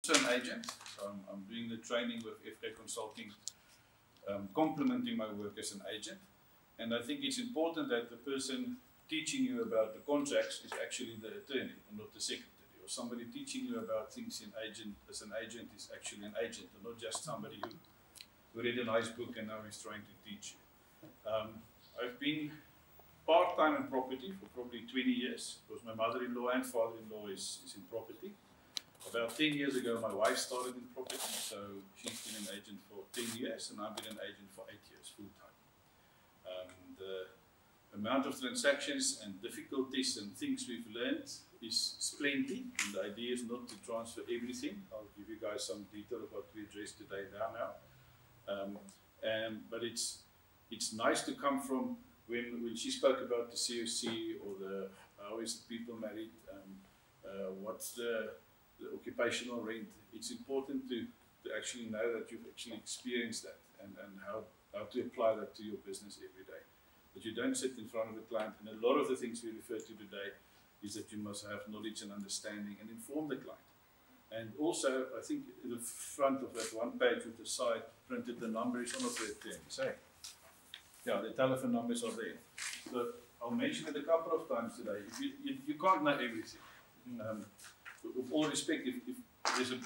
an agent, so I'm doing the training with FK Consulting, complementing my work as an agent. And I think it's important that the person teaching you about the contracts is actually the attorney and not the secretary, or somebody teaching you about things as an agent is actually an agent, and not just somebody who read a nice book and now is trying to teach you. I've been part-time in property for probably 20 years, because my mother-in-law and father-in-law is in property. About 10 years ago, my wife started in property, so she's been an agent for 10 years, and I've been an agent for 8 years, full-time. The amount of transactions and difficulties and things we've learned is plenty, and the idea is not to transfer everything. I'll give you guys some detail of what we addressed today now. But it's nice to come from when she spoke about the COC or the how is people married, what's the occupational rent. It's important to actually know that you've actually experienced that and how to apply that to your business every day. That you don't sit in front of a client, and a lot of the things we refer to today is that you must have knowledge and understanding and inform the client. And also, I think in the front of that one page with the side printed, the number is on of the attorneys. Hey? Yeah, the telephone numbers are there. So I'll mention it a couple of times today. You can't know everything. With all respect, if there's a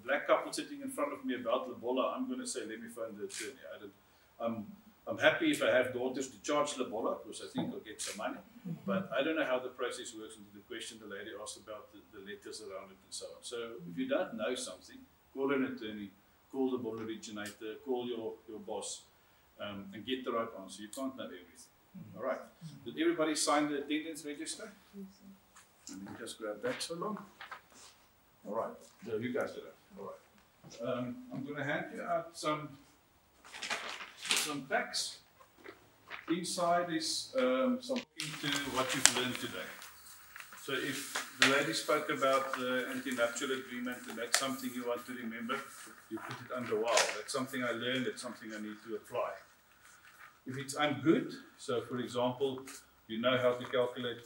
black couple sitting in front of me about Lobola, I'm going to say, let me phone the attorney. I'm happy if I have daughters to charge Lobola, because I think I'll get some money. But I don't know how the process works. And the question the lady asked about the letters around it and so on. So if you don't know something, call an attorney, call the bond originator, call your boss, and get the right answer. You can't know everything. All right. Did everybody sign the attendance register? Let me just grab that so long. All right. No, you guys did it. All right. I'm going to hand you out some packs. Inside is some into what you've learned today. So if the lady spoke about the anti-nuptial agreement and that's something you want to remember, you put it under wow. That's something I learned, that's something I need to apply. If it's I'm good, so for example, you know how to calculate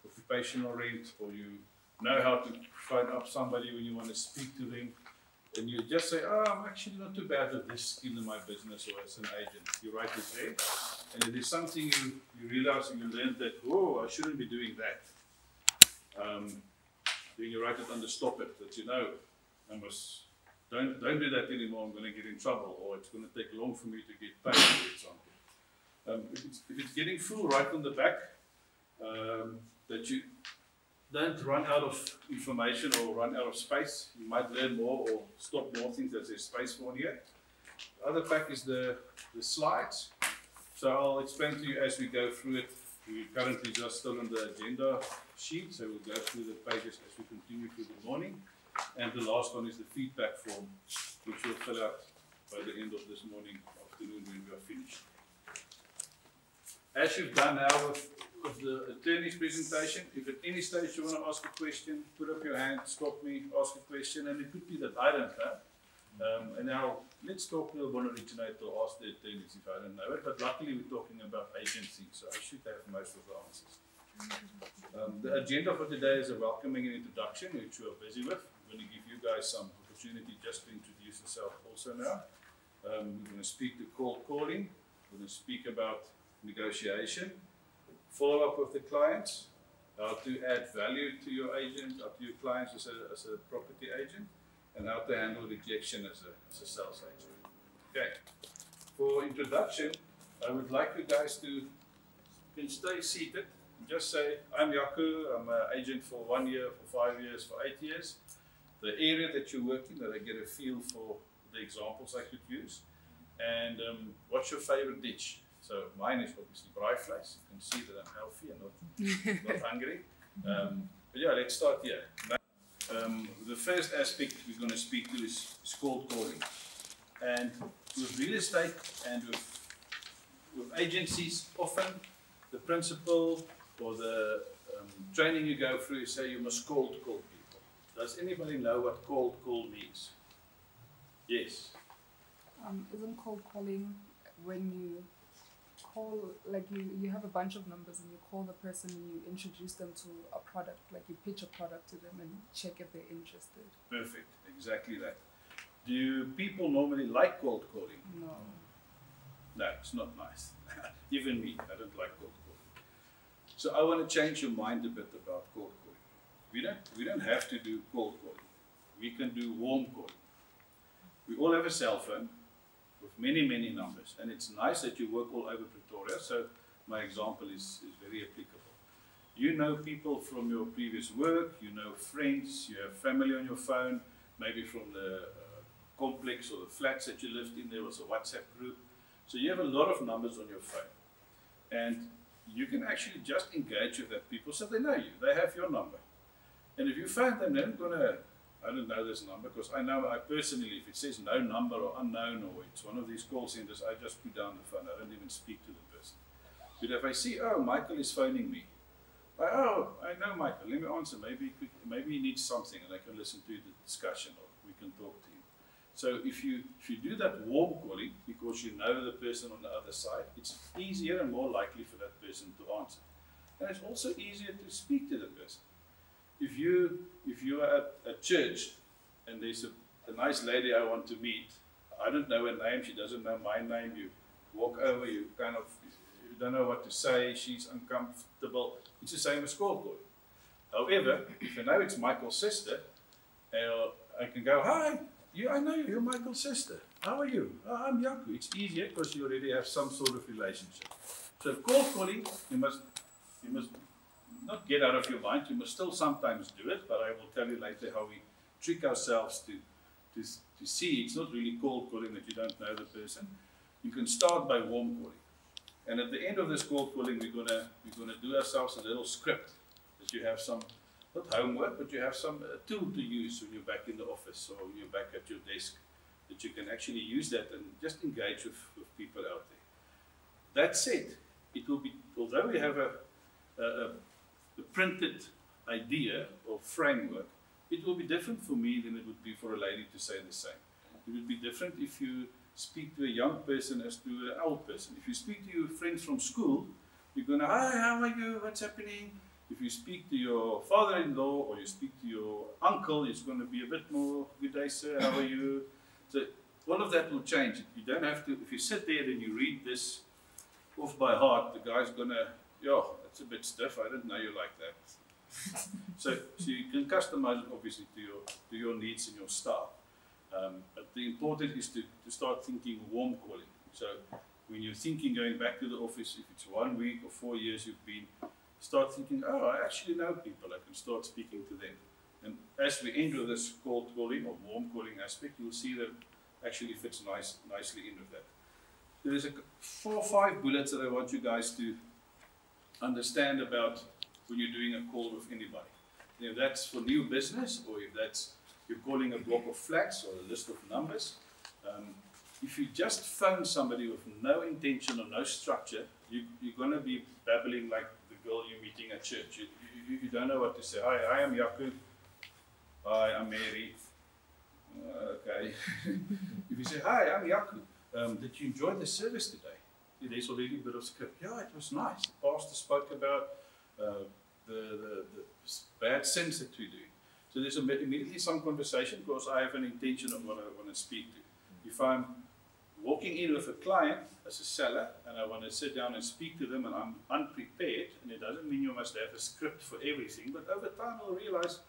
occupational rent, or you know how to phone up somebody when you want to speak to them, and you just say, oh, I'm actually not too bad at this skill in my business or as an agent. You write it there, and if there's something you realize and you learned that, oh, I shouldn't be doing that, then you write it under stop it, that you know, I must, don't do that anymore, I'm going to get in trouble, or it's going to take long for me to get paid, for example. If it's getting full, right on the back, that you don't run out of information or run out of space. You might learn more or stop more things that there's space for here. The other pack is the slides. So I'll explain to you as we go through it. We're currently just still on the agenda sheet, so we'll go through the pages as we continue through the morning. And the last one is the feedback form, which we'll fill out by the end of this morning, afternoon, when we are finished. As you've done now with the attorney's presentation, if at any stage you want to ask a question, put up your hand, stop me, ask a question, and it could be that I don't know. And now let's talk to the bond originator or ask the attorneys if I don't know it, but luckily we're talking about agency, so I should have most of the answers. The agenda for today is a welcoming and introduction, which we are busy with. I'm going to give you guys some opportunity just to introduce yourself also now. We're going to speak to cold calling, we're going to speak about negotiation, follow up with the clients, how to add value to your agent, to your clients as a property agent, and how to handle rejection as a sales agent. Okay. For introduction, I would like you guys to stay seated. Just say, I'm Jaco, I'm an agent for 1 year, for 5 years, for 8 years. The area that you work in, that I get a feel for the examples I could use. And what's your favorite dish? So mine is obviously braaivleis. You can see that I'm healthy and not hungry. But yeah, let's start here. The first aspect we're going to speak to is cold calling. And with real estate and with agencies, often the principle or the training you go through is say you must cold call people. Does anybody know what cold call means? Yes. Isn't cold calling when you call, like you have a bunch of numbers and you call the person and you introduce them to a product, like you pitch a product to them and check if they're interested. Perfect, exactly that. Do people normally like cold calling? No. No, it's not nice. Even me, I don't like cold calling. So I want to change your mind a bit about cold calling. We don't have to do cold calling. We can do warm calling. We all have a cell phone with many, many numbers, and it's nice that you work all over Pretoria, so my example is very applicable. You know people from your previous work, you know friends, you have family on your phone, maybe from the complex or the flats that you lived in, there was a WhatsApp group. So you have a lot of numbers on your phone. And you can actually just engage with that people so they know you, they have your number. And if you phone them, they're not going to, I don't know this number, because I know I personally, if it says no number or unknown, or it's one of these call centers, I just put down the phone, I don't even speak to the person. But if I see, oh, Michael is phoning me, I know Michael, let me answer, maybe he needs something and I can listen to the discussion or we can talk to him. So if you do that warm calling, because you know the person on the other side, it's easier and more likely for that person to answer. And it's also easier to speak to the person. If you are at a church and there's a nice lady I want to meet, I don't know her name, she doesn't know my name, you walk over, you don't know what to say, she's uncomfortable. It's the same as cold calling. However, if I know it's Michael's sister, I can go, hi. I know you, you're Michael's sister. How are you? Oh, I'm Jaco. It's easier because you already have some sort of relationship. So cold calling, you must not get out of your mind. You must still sometimes do it, but I will tell you later how we trick ourselves to see it's not really cold calling that you don't know the person. You can start by warm calling. And at the end of this cold calling, we're gonna do ourselves a little script that you have some, not homework, but you have some tool to use when you're back in the office or you're back at your desk, that you can actually use that and just engage with people out there. That said, it will be, although we have a printed idea or framework, it will be different for me than it would be for a lady to say the same. It would be different if you speak to a young person as to an old person. If you speak to your friends from school, you're going to, hi, how are you, what's happening? If you speak to your father-in-law or you speak to your uncle, it's going to be a bit more, good day sir, how are you? So all of that will change. You don't have to, if you sit there and you read this off by heart, the guy's going to, yeah, that's a bit stiff, I didn't know you like that. so you can customize it obviously to your needs and your style. But the important is to start thinking warm calling. So when you're thinking going back to the office, if it's 1 week or 4 years you've been, start thinking, oh, I actually know people, I can start speaking to them. And as we enter this cold calling or warm calling aspect, you'll see that actually fits nicely in with that. There is 4 or 5 bullets that I want you guys to understand about when you're doing a call with anybody. If that's for new business, or if that's you're calling a block of flats or a list of numbers, if you just phone somebody with no intention or no structure, you're going to be babbling like the girl you're meeting at church. You don't know what to say. Hi, I am Jaco. Hi, I'm Mary. Okay. If you say, hi, I'm Jaco. Did you enjoy the service today? There's already a bit of script. Yeah, it was nice. The pastor spoke about the bad sins that we do. So there's immediately some conversation because I have an intention of what I want to speak to. If I'm walking in with a client as a seller and I want to sit down and speak to them and I'm unprepared, and it doesn't mean you must have a script for everything, but over time I'll realize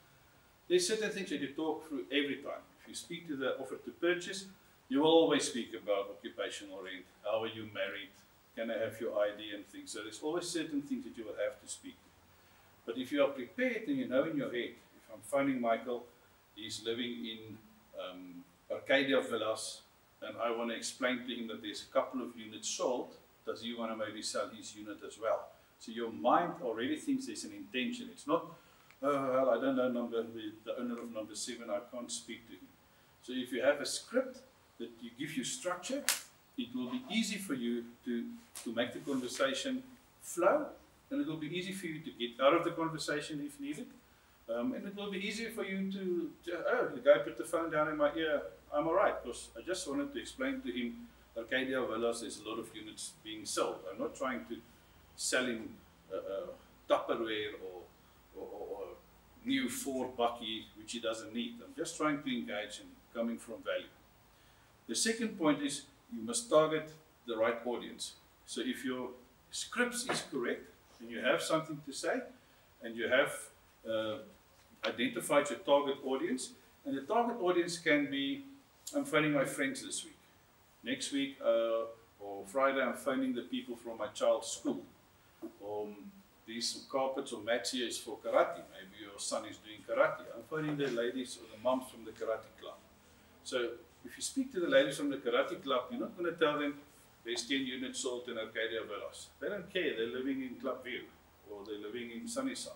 there's certain things that you talk through every time. If you speak to the offer to purchase, you will always speak about occupational rent. How are you married? Can I have your ID and things? So there's always certain things that you will have to speak to. But if you are prepared and you know in your head, if I'm phoning Michael, he's living in Arcadia Villas, and I want to explain to him that there's a couple of units sold, does he want to maybe sell his unit as well? So your mind already thinks there's an intention. It's not, oh, well, I don't know the owner of number 7, I can't speak to him. So if you have a script that you give you structure, it will be easy for you to make the conversation flow, and it will be easy for you to get out of the conversation if needed. And it will be easier for you to oh, the guy put the phone down in my ear, I'm all right, because I just wanted to explain to him Arcadia Villas, there's a lot of units being sold. I'm not trying to sell him Tupperware or new Ford Bucky, which he doesn't need. I'm just trying to engage him, coming from value. The second point is you must target the right audience. So if your scripts is correct, and you have something to say, and you have identified your target audience, and the target audience can be, I'm phoning my friends this week. Next week or Friday, I'm phoning the people from my child's school. These carpets or mats here is for karate. Maybe your son is doing karate. I'm phoning the ladies or the moms from the karate club. So if you speak to the ladies from the karate club, you're not going to tell them there's 10 units sold in Arcadia Villas. They don't care. They're living in Clubview or they're living in Sunnyside.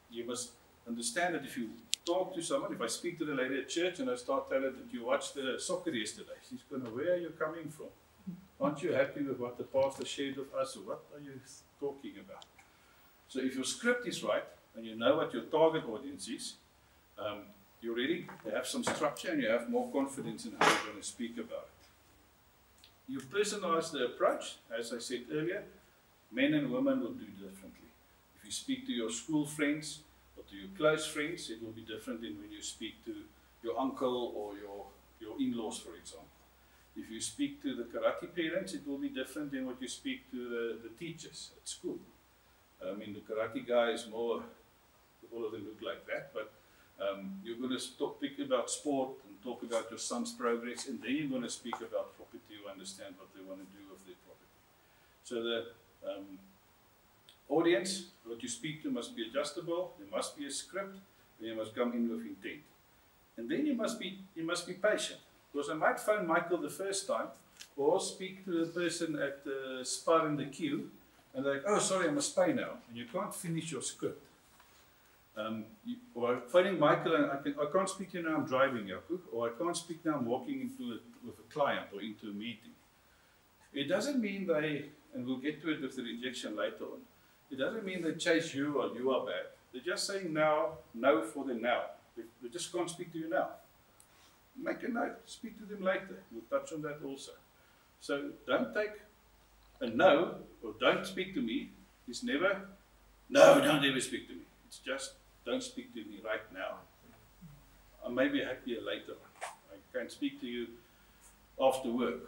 You must understand that if you talk to someone, if I speak to the lady at church and I start telling her that you watched the soccer yesterday, she's going to, where are you coming from? Aren't you happy with what the pastor shared with us, or what are you talking about? So if your script is right, and you know what your target audience is, you already have some structure and you have more confidence in how you're going to speak about it. You personalize the approach, as I said earlier, men and women will do differently. If you speak to your school friends, or to your close friends, it will be different than when you speak to your uncle or your in-laws, for example. If you speak to the karate parents, it will be different than what you speak to the teachers at school. I mean, the karate guy is more, all of them look like that, but you're going to speak about sport and talk about your son's progress, and then you're going to speak about property, you understand what they want to do with their property. So the audience, what you speak to must be adjustable, there must be a script, and you must come in with intent. And then you must be patient. Because I might phone Michael the first time, or speak to the person at the spa in the queue, and they're like, oh, sorry, I must pay now. And you can't finish your script. Or phoning Michael, and I can't speak to you now, I'm driving, Jaco, or I can't speak now, I'm walking with a client or into a meeting. It doesn't mean they, and we'll get to it with the rejection later on, it doesn't mean they chase you or you are bad. They're just saying now, no for the now. They just can't speak to you now. Make a note, speak to them later. We'll touch on that also. So don't take a no, or don't speak to me. It's never, no, don't ever speak to me. It's just, don't speak to me right now. I may be happier later on. I can speak to you after work,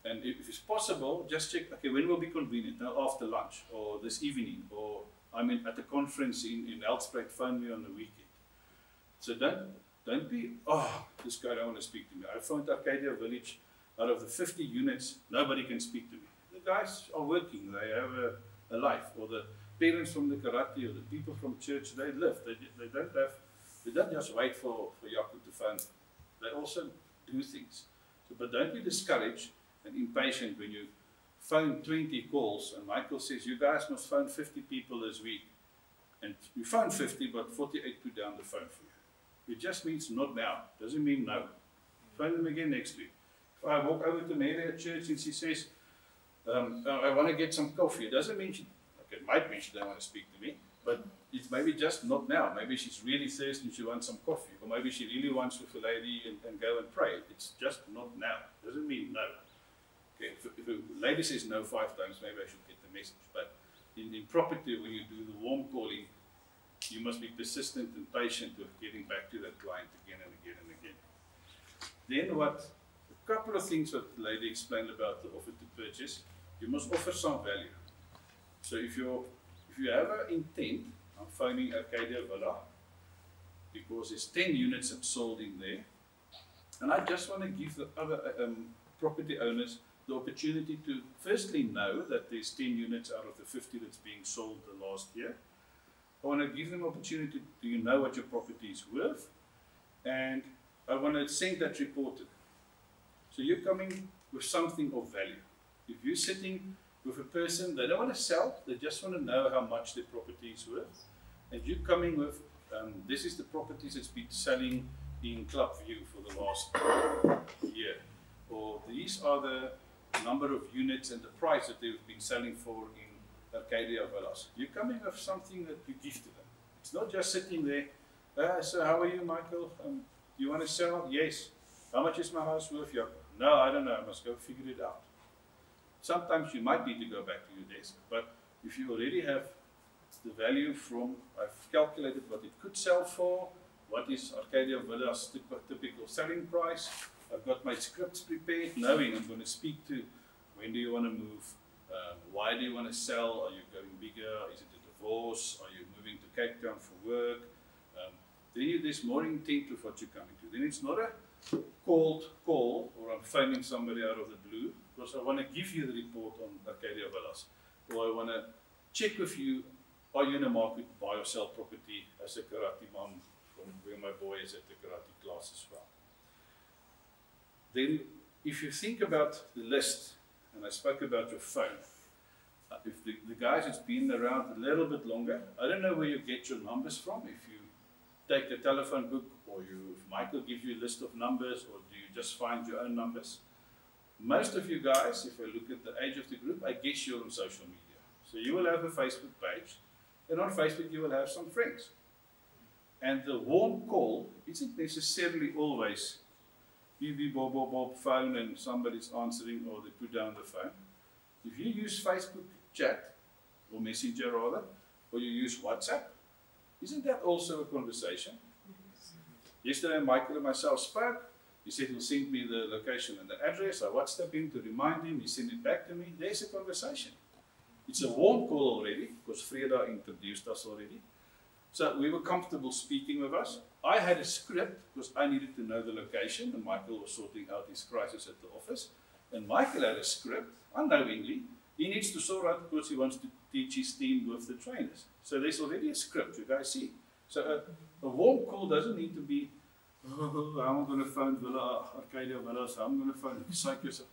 and if it's possible, just check, okay, when will be convenient? Now after lunch, or this evening, or I'm at a conference in Elsprecht, phone me on the weekend. So don't be, oh, this guy don't want to speak to me. I found Arcadia Village, out of the 50 units, nobody can speak to me. The guys are working, they have a life. Or the parents from the karate or the people from church, they live. They don't just wait for Jaco to phone. They also do things. So, but don't be discouraged and impatient when you phone 20 calls and Michael says, you guys must phone 50 people this week. And you phone 50, but 48 put down the phone for you. It just means not now. Doesn't mean no. Phone them again next week. If I walk over to Mary at church and she says, I want to get some coffee, it doesn't mean it might mean she doesn't want to speak to me, but it's maybe just not now. Maybe she's really thirsty and she wants some coffee, or maybe she really wants with a lady and go and pray. It's just not now. It doesn't mean no. Okay, if a lady says no 5 times, maybe I should get the message. But in property, when you do the warm calling, you must be persistent and patient with getting back to that client again and again and again. Then a couple of things that the lady explained about the offer to purchase, you must offer some value. So if you have an intent, I'm phoning Arcadia Villa, because there's 10 units that sold in there, and I just want to give the other property owners the opportunity to firstly know that there's 10 units out of the 50 that's being sold the last year. I want to give them opportunity, do you know what your property is worth? And I want to send that report to them. So you're coming with something of value. If you're sitting with a person, they don't want to sell, they just want to know how much their property is worth. And you're coming with, this is the properties that's been selling in Clubview for the last year. Or these are the number of units and the price that they've been selling for in Arcadia Villas. You're coming with something that you give to them. It's not just sitting there, so how are you, Michael? You want to sell? Yes. How much is my house worth? Yeah. No, I don't know, I must go figure it out. Sometimes you might need to go back to your desk, but if you already have the value from, I've calculated what it could sell for, what is Arcadia Villa's typical selling price, I've got my scripts prepared, knowing I'm going to speak to when do you want to move, why do you want to sell, are you going bigger, is it a divorce, are you moving to Cape Town for work, then there's more intent of what you're coming to. Then it's not a cold call or I'm phoning somebody out of the blue, because I want to give you the report on Arcadia Villas, or I want to check with you, are you in the market to buy or sell property as a karate mom from where my boy is at the karate class as well. Then if you think about the list, and I spoke about your phone, if the guys that's been around a little bit longer, I don't know where you get your numbers from, if you take the telephone book, or if Michael gives you a list of numbers, or do you just find your own numbers? Most of you guys, if I look at the age of the group, I guess you're on social media. So you will have a Facebook page, and on Facebook you will have some friends. And the warm call isn't necessarily always beep, beep, bob, bob, bob, phone, and somebody's answering, or they put down the phone. If you use Facebook chat, or Messenger rather, or you use WhatsApp, isn't that also a conversation? Yesterday, Michael and myself spoke. He said he'll send me the location and the address. I WhatsApp him to remind him. He sent it back to me. There's a conversation. It's a warm call already, because Freda introduced us already. So we were comfortable speaking with us. I had a script, because I needed to know the location, and Michael was sorting out his crisis at the office. And Michael had a script, unknowingly. He needs to sort out because he wants to teach his team with the trainers. So there's already a script, you guys see. So a warm call doesn't need to be, oh, I'm going to phone Arcadia Villas, I'm going to phone psych yourself.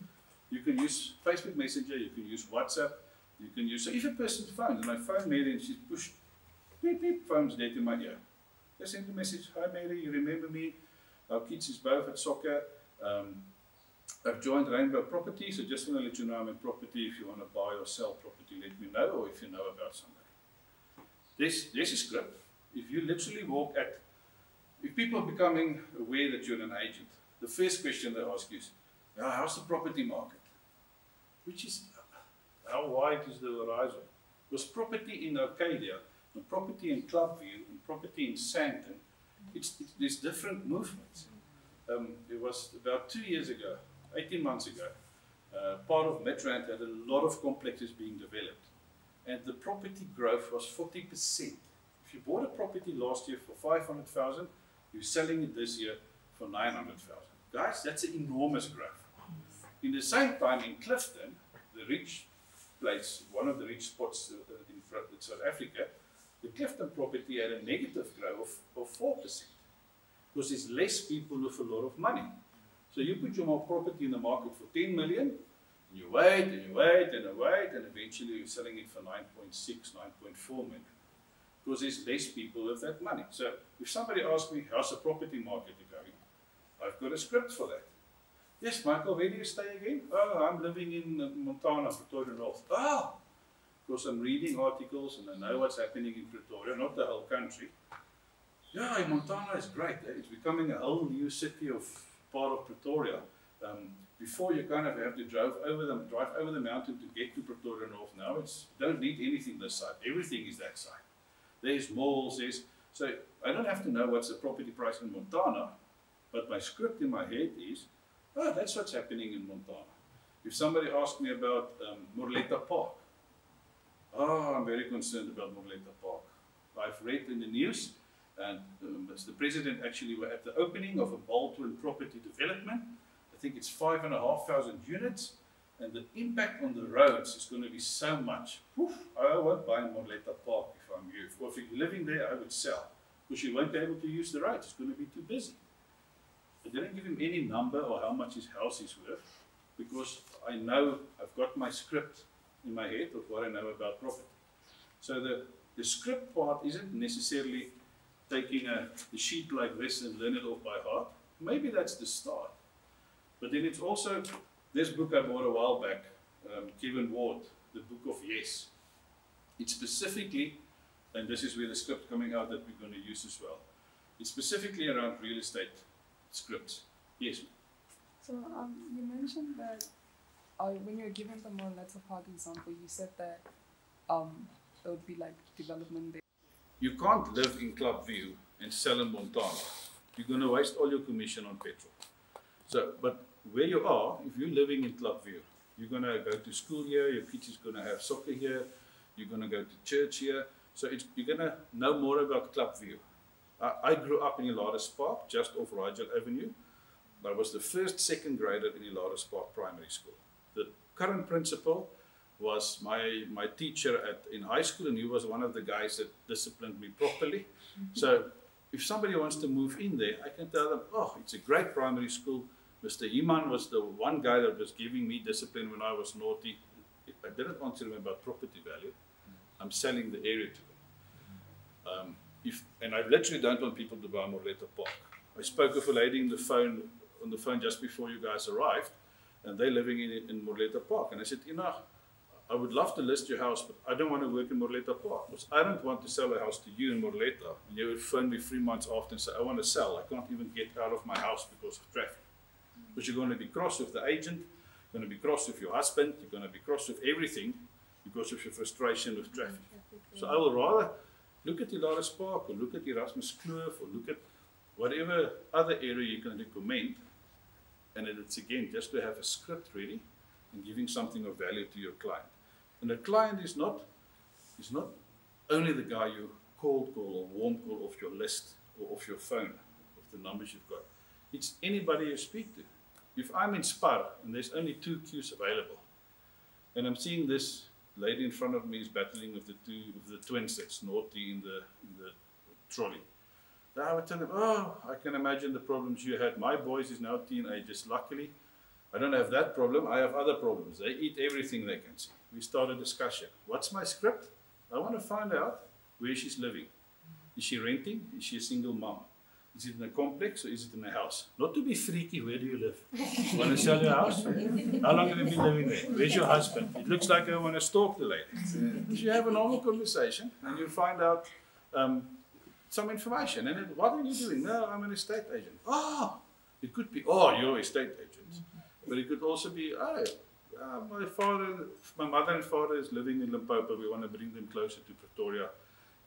You can use Facebook Messenger, you can use WhatsApp, you can use, so if a person phones, and I phone Mary and she's pushed, beep, beep, phone's dead in my ear. I send a message, hi Mary, you remember me? Our kids is both at soccer. I've joined Rainbow Property, so just want to let you know I'm in property. If you want to buy or sell property, let me know, or if you know about somebody. There's a script. If you literally walk at, if people are becoming aware that you're an agent, the first question they ask you is, how's the property market? Which is, how wide is the horizon? Because property in Arcadia, and property in Clubview, and property in Sandton, there's different movements. It was about 2 years ago, 18 months ago, part of Midrand had a lot of complexes being developed, and the property growth was 40%. If you bought a property last year for 500,000, you're selling it this year for 900,000. Guys, that's an enormous growth. In the same time, in Clifton, the rich place, one of the rich spots in South Africa, the Clifton property had a negative growth of 4%, because there's less people with a lot of money. So you put your property in the market for 10 million, and you wait, and you wait, and you wait, and eventually you're selling it for 9.6, 9.4 million. Because there's less people with that money. So if somebody asks me, how's the property market going? I've got a script for that. Yes, Michael, where do you stay again? Oh, I'm living in Montana, Pretoria North. Oh, because I'm reading articles and I know what's happening in Pretoria, not the whole country. Yeah, Montana is great. It's becoming a whole new city of part of Pretoria. Before you kind of have to drive over the mountain to get to Pretoria North. Now you don't need anything this side. Everything is that side. There's malls, so I don't have to know what's the property price in Montana, but my script in my head is, oh, that's what's happening in Montana. If somebody asks me about Morletta Park, oh, I'm very concerned about Morletta Park. I've read in the news, and the president actually were at the opening of a Baldwin property development. I think it's 5,500 units, and the impact on the roads is going to be so much. Whew, I won't buy Morletta Park if I'm you. Or if you're living there, I would sell, because you won't be able to use the roads. It's going to be too busy. I didn't give him any number or how much his house is worth, because I know I've got my script in my head of what I know about property. So the script part isn't necessarily taking a sheet like this and learn it off by heart. Maybe that's the start. But then it's also this book I bought a while back, Kevin Ward, the Book of Yes. It's specifically, and this is where the script coming out that we're going to use as well. It's specifically around real estate scripts. Yes. So you mentioned that when you were giving the Morletta Park example, you said that it would be like development there. You can't live in Clubview and sell in Montana. You're going to waste all your commission on petrol. So, but where you are, if you're living in Clubview, you're going to go to school here, your kids is going to have soccer here, you're going to go to church here. So you're going to know more about Clubview. I grew up in Elaris Park, just off Rigel Avenue. I was the first second grader in Elaris Park Primary School. The current principal was my teacher in high school, and he was one of the guys that disciplined me properly. So if somebody wants to move in there, I can tell them, oh, it's a great primary school. Mr. Iman was the one guy that was giving me discipline when I was naughty. I didn't want to remember property value. I'm selling the area to them. And I literally don't want people to buy Morletta Park. I spoke with a lady on the phone just before you guys arrived, and they're living in Morletta Park. And I said, you know, I would love to list your house, but I don't want to work in Morletta Park, because I don't want to sell a house to you in Morletta. And you would phone me 3 months after and say, I want to sell. I can't even get out of my house because of traffic. Because you're going to be cross with the agent, you're going to be cross with your husband, you're going to be cross with everything because of your frustration with traffic. So I would rather look at Elaris Park, or look at Erasmus Kloof, or look at whatever other area you can recommend. And it's again just to have a script ready and giving something of value to your client. And the client is not only the guy you cold call or warm call off your list or off your phone, of the numbers you've got. It's anybody you speak to. If I'm in Spar and there's only 2 queues available, and I'm seeing this lady in front of me is battling with the twins that's naughty in the trolley. I would tell them, oh, I can imagine the problems you had. My boys is now teenagers. Luckily, I don't have that problem. I have other problems. They eat everything they can see. We start a discussion. What's my script? I want to find out where she's living. Is she renting? Is she a single mom? Is it in a complex or is it in a house? Not to be freaky, where do you live? Want to sell your house? How long have you been living there? Where's your husband? It looks like I want to stalk the lady. So you have a normal conversation and you find out some information. And then, what are you doing? No, I'm an estate agent. Oh, it could be, oh, you're an estate agent. But it could also be, oh, my mother and father is living in Limpopo. We want to bring them closer to Pretoria.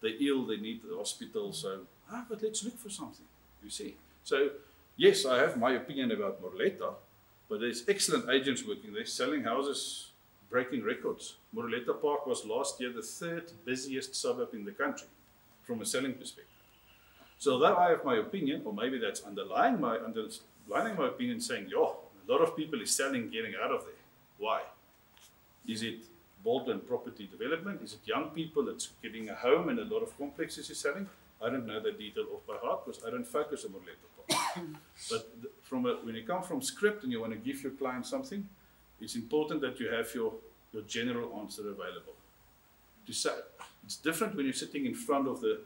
They're ill, they need the hospital. So, but let's look for something, you see. So, yes, I have my opinion about Morletta, but there's excellent agents working there, selling houses, breaking records. Morletta Park was last year the 3rd busiest suburb in the country from a selling perspective. So although I have my opinion, or maybe that's underlying my opinion, saying, yo, a lot of people is selling, getting out of there. Why? Is it Bolton property development? Is it young people that's getting a home and a lot of complexes is selling? I don't know the detail off by heart because I don't focus on Morletta Park. But when you come from script and you want to give your client something, it's important that you have your general answer available. To say, it's different when you're sitting in front of a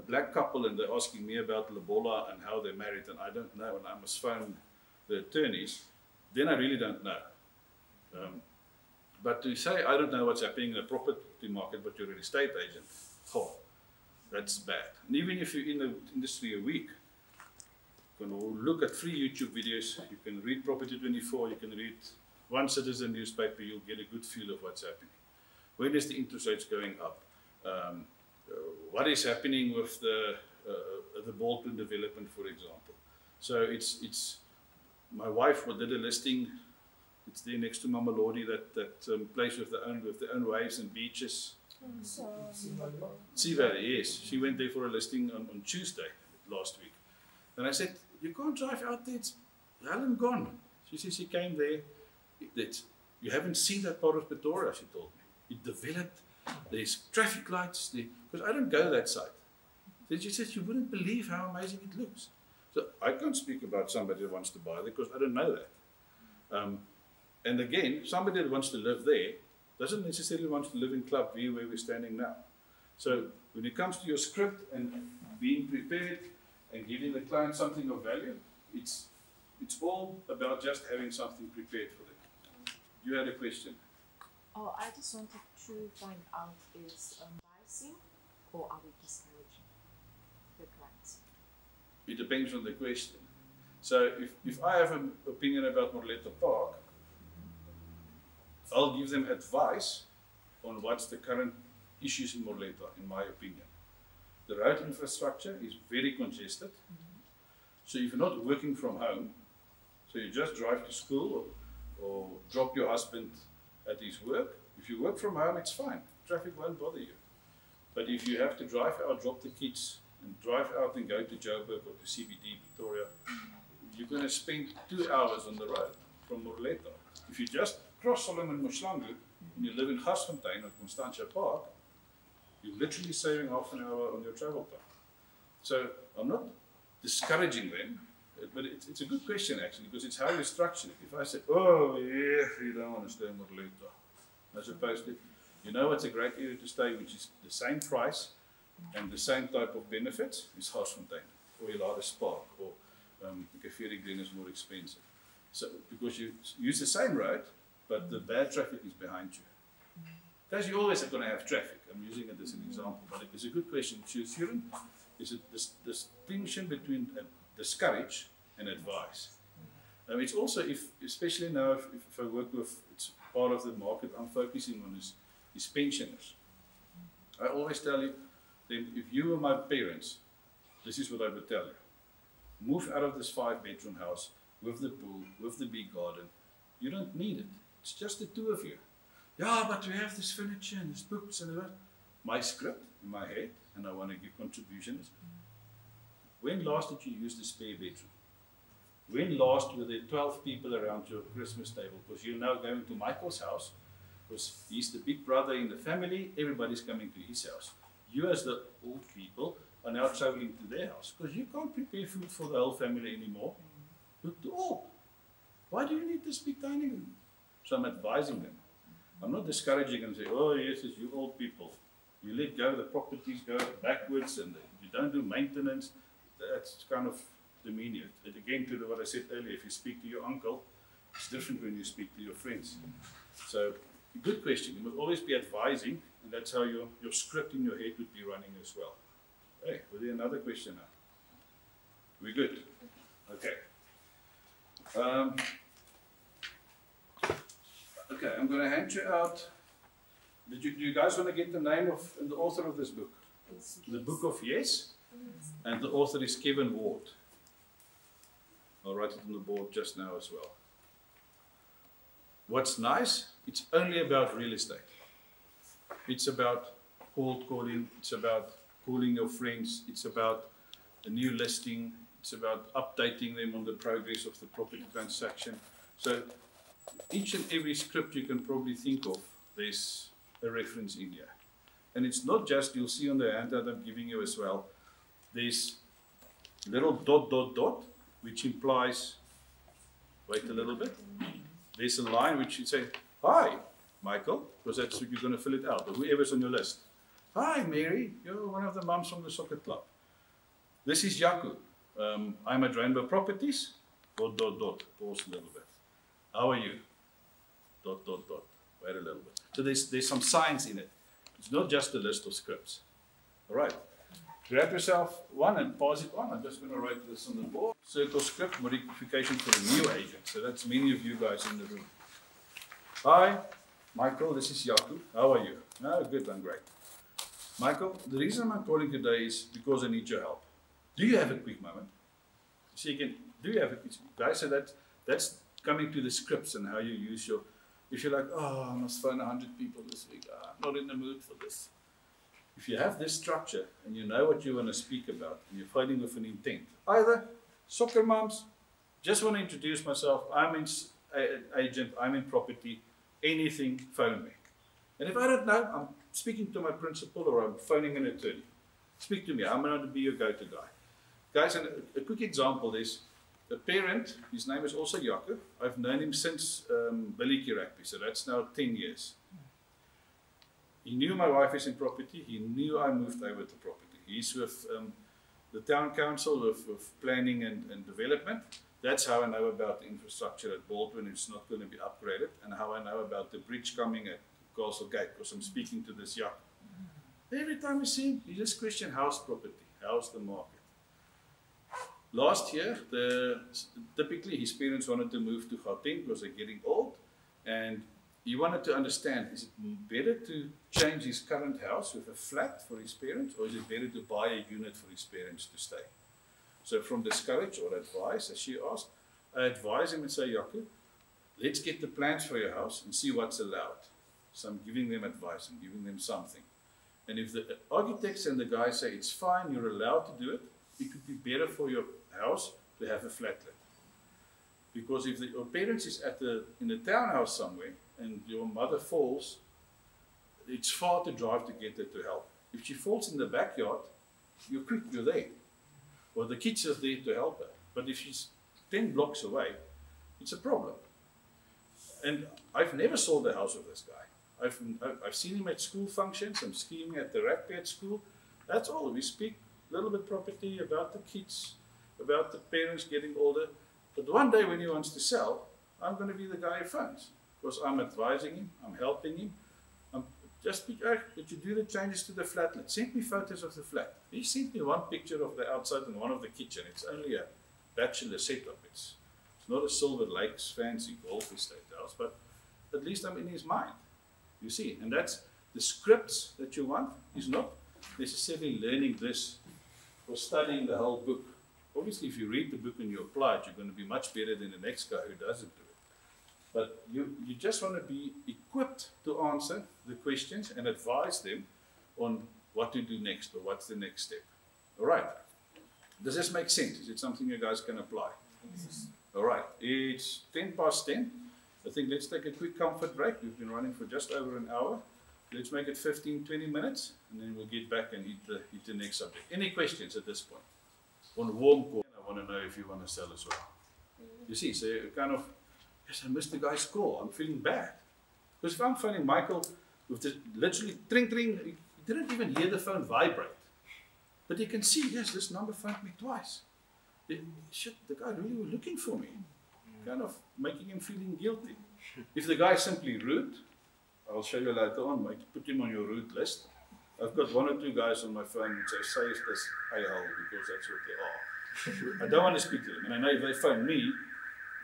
black couple and they're asking me about Lobola and how they're married and I don't know and I must phone the attorneys, then I really don't know. But to say, I don't know what's happening in the property market, but you're an estate agent, oh, that's bad. And even if you're in the industry a week, you can look at free YouTube videos, you can read Property 24, you can read One Citizen newspaper, you'll get a good feel of what's happening. When is the interest rates going up? What is happening with the Bolton development, for example? So it's my wife did a listing. It's there next to Mamelodi, that place with their own waves and beaches. Sea Valley, yes. She went there for a listing on Tuesday last week. And I said, you can't drive out there, it's Helen gone. She said she came there. You haven't seen that part of Pretoria, she told me. It developed, there's traffic lights, because I don't go that side. Then she said, you wouldn't believe how amazing it looks. So I can't speak about somebody that wants to buy there because I don't know that. And again, somebody that wants to live there doesn't necessarily want to live in Clubview where we're standing now. So when it comes to your script and being prepared and giving the client something of value, it's all about just having something prepared for them. You had a question. Oh, I just wanted to find out, is biasing or are we discouraging the clients? It depends on the question. So if I have an opinion about Morletta Park, I'll give them advice on what's the current issues in Morletta, in my opinion. The road infrastructure is very congested. So if you're not working from home, so you just drive to school or drop your husband at his work, if you work from home, it's fine. Traffic won't bother you. But if you have to drive out, drop the kids, and drive out and go to Joburg or to CBD, Victoria, you're going to spend 2 hours on the road from Morletta. If you just cross Solomon Moshlangu and you live in Gasfontein or Constantia Park, you're literally saving half an hour on your travel time. So I'm not discouraging them, but it's a good question actually, because it's how you structure it. If I say, oh yeah, you don't want to stay in Morletta, as opposed to, you know what's a great area to stay, which is the same price and the same type of benefits, is Gasfontein or Hilaris Park, or Kafiri Glen is more expensive. So because you use the same road, but the bad traffic is behind you. Because you're always going to have traffic. I'm using it as an example, but it is a good question. Suren, is it this distinction between discourage and advise? It's also, especially now, if I work with, it's part of the market I'm focusing on is pensioners. I always tell you, then if you were my parents, this is what I would tell you. Move out of this 5-bedroom house with the pool, with the big garden. You don't need it. It's just the two of you. Yeah, but we have this furniture and this books and that. My script in my head, and I want to give contributions. When last did you use the spare bedroom? When last were there 12 people around your Christmas table? Because you're now going to Michael's house, because he's the big brother in the family, everybody's coming to his house. You as the old people are now traveling to their house, because you can't prepare food for the whole family anymore. Look to all. Why do you need this big dining room? So I'm advising them. I'm not discouraging them and say, oh yes, it's you old people. You let go, the properties go backwards and you don't do maintenance. That's kind of demeaning it. Again, to what I said earlier, if you speak to your uncle, it's different when you speak to your friends. So, good question. You must always be advising, and that's how your script in your head would be running as well. Hey, was there another question now? We good? Okay. Okay, I'm going to hand you out. Do you guys want to get the name of the author of this book? The Book of Yes, and the author is Kevin Ward. I'll write it on the board just now as well. What's nice, it's only about real estate. It's about cold calling, it's about calling your friends, it's about a new listing, it's about updating them on the progress of the property transaction. So each and every script you can probably think of, there's a reference in here. And it's not just, you'll see on the handout I'm giving you as well, there's little ... which implies, wait a little bit, there's a line which you say, hi, Michael, because that's you're going to fill it out, or whoever's on your list. Hi, Mary, you're one of the mums from the soccer club. This is Yaku. I'm at Rainbow Properties, ... pause a little bit. How are you? ... Wait a little bit. So there's some science in it. It's not just a list of scripts. All right. Grab yourself one and pass it on. I'm just going to write this on the board. Circle script modification for the new agent. So that's many of you guys in the room. Hi, Michael. This is Yaku. How are you? Oh, good. I'm great. Michael, the reason I'm calling today is because I need your help. Do you have a quick moment? So you can, do you have a quick guys? So that's coming to the scripts and how you use your, if you're like, oh, I must phone 100 people this week. I'm not in the mood for this. If you have this structure and you know what you want to speak about and you're phoning with an intent, either soccer moms, just want to introduce myself, I'm an agent, I'm in property, anything, phone me. And if I don't know, I'm speaking to my principal or I'm phoning an attorney. Speak to me, I'm going to be your go-to guy. Guys, and a quick example is a parent, his name is also Yaku. I've known him since Billy Kirakpi, so that's now 10 years. He knew my wife is in property. He knew I moved over to property. He's with the town council, with planning and development. That's how I know about the infrastructure at Baldwin. It's not going to be upgraded. And how I know about the bridge coming at Castle Gate, because I'm speaking to this Yak. Every time we see him, he just question how's property, how's the market. last year, typically his parents wanted to move to Gauteng because they're getting old, and he wanted to understand, is it better to change his current house with a flat for his parents, or is it better to buy a unit for his parents to stay? So from discourage or advise, as she asked, I advise him and say, Jaco, let's get the plans for your house and see what's allowed. So I'm giving them advice, I'm giving them something. And if the architects and the guys say it's fine, you're allowed to do it, it would be better for your house to have a flatlet. Because if your parents is in a townhouse somewhere and your mother falls, it's far to drive to get her to help. If she falls in the backyard, you're quick, you're there. Or the kids are there to help her. But if she's 10 blocks away, it's a problem. And I've never sold a house with this guy. I've seen him at school functions. I'm seeing him at the rugby at school. That's all. We speak a little bit property about the kids, about the parents getting older. But one day when he wants to sell, I'm going to be the guy who phones. Because I'm advising him, I'm helping him. Did you do the changes to the flatlet? Send me photos of the flat. He sent me one picture of the outside and one of the kitchen. It's only a bachelor setup. It's not a Silver Lakes fancy golf estate house, but at least I'm in his mind. You see, and that's the scripts that you want is not necessarily learning this or studying the whole book. Obviously, if you read the book and you apply it, you're going to be much better than the next guy who doesn't do it. But you just want to be equipped to answer the questions and advise them on what to do next or what's the next step. All right. Does this make sense? Is it something you guys can apply? Yes. All right. It's 10 past 10. I think let's take a quick comfort break. We've been running for just over an hour. Let's make it 15, 20 minutes, and then we'll get back and hit the next subject. Any questions at this point? On warm call, I want to know if you want to sell as well. You see, so you kind of, yes, I missed the guy's call. I'm feeling bad. Because if I'm phoning Michael with this literally tring, he didn't even hear the phone vibrate. But you can see, yes, this number phoned me twice. Shit, the guy really was looking for me. Kind of making him feeling guilty. If the guy is simply rude, I'll show you later on, put him on your rude list. I've got 1 or 2 guys on my phone which I say is this a-hole because that's what they are. I don't want to speak to them. And I know if they phone me,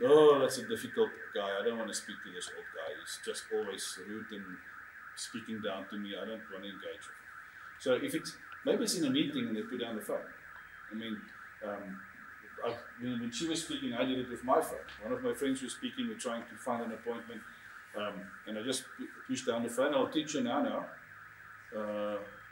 oh, that's a difficult guy. I don't want to speak to this old guy. He's just always rude and speaking down to me. I don't want to engage with him. So if it's, maybe it's in a meeting and they put down the phone. I mean, when she was speaking, I did it with my phone. One of my friends was speaking, we're trying to find an appointment, and I just pushed down the phone. I'll teach you now.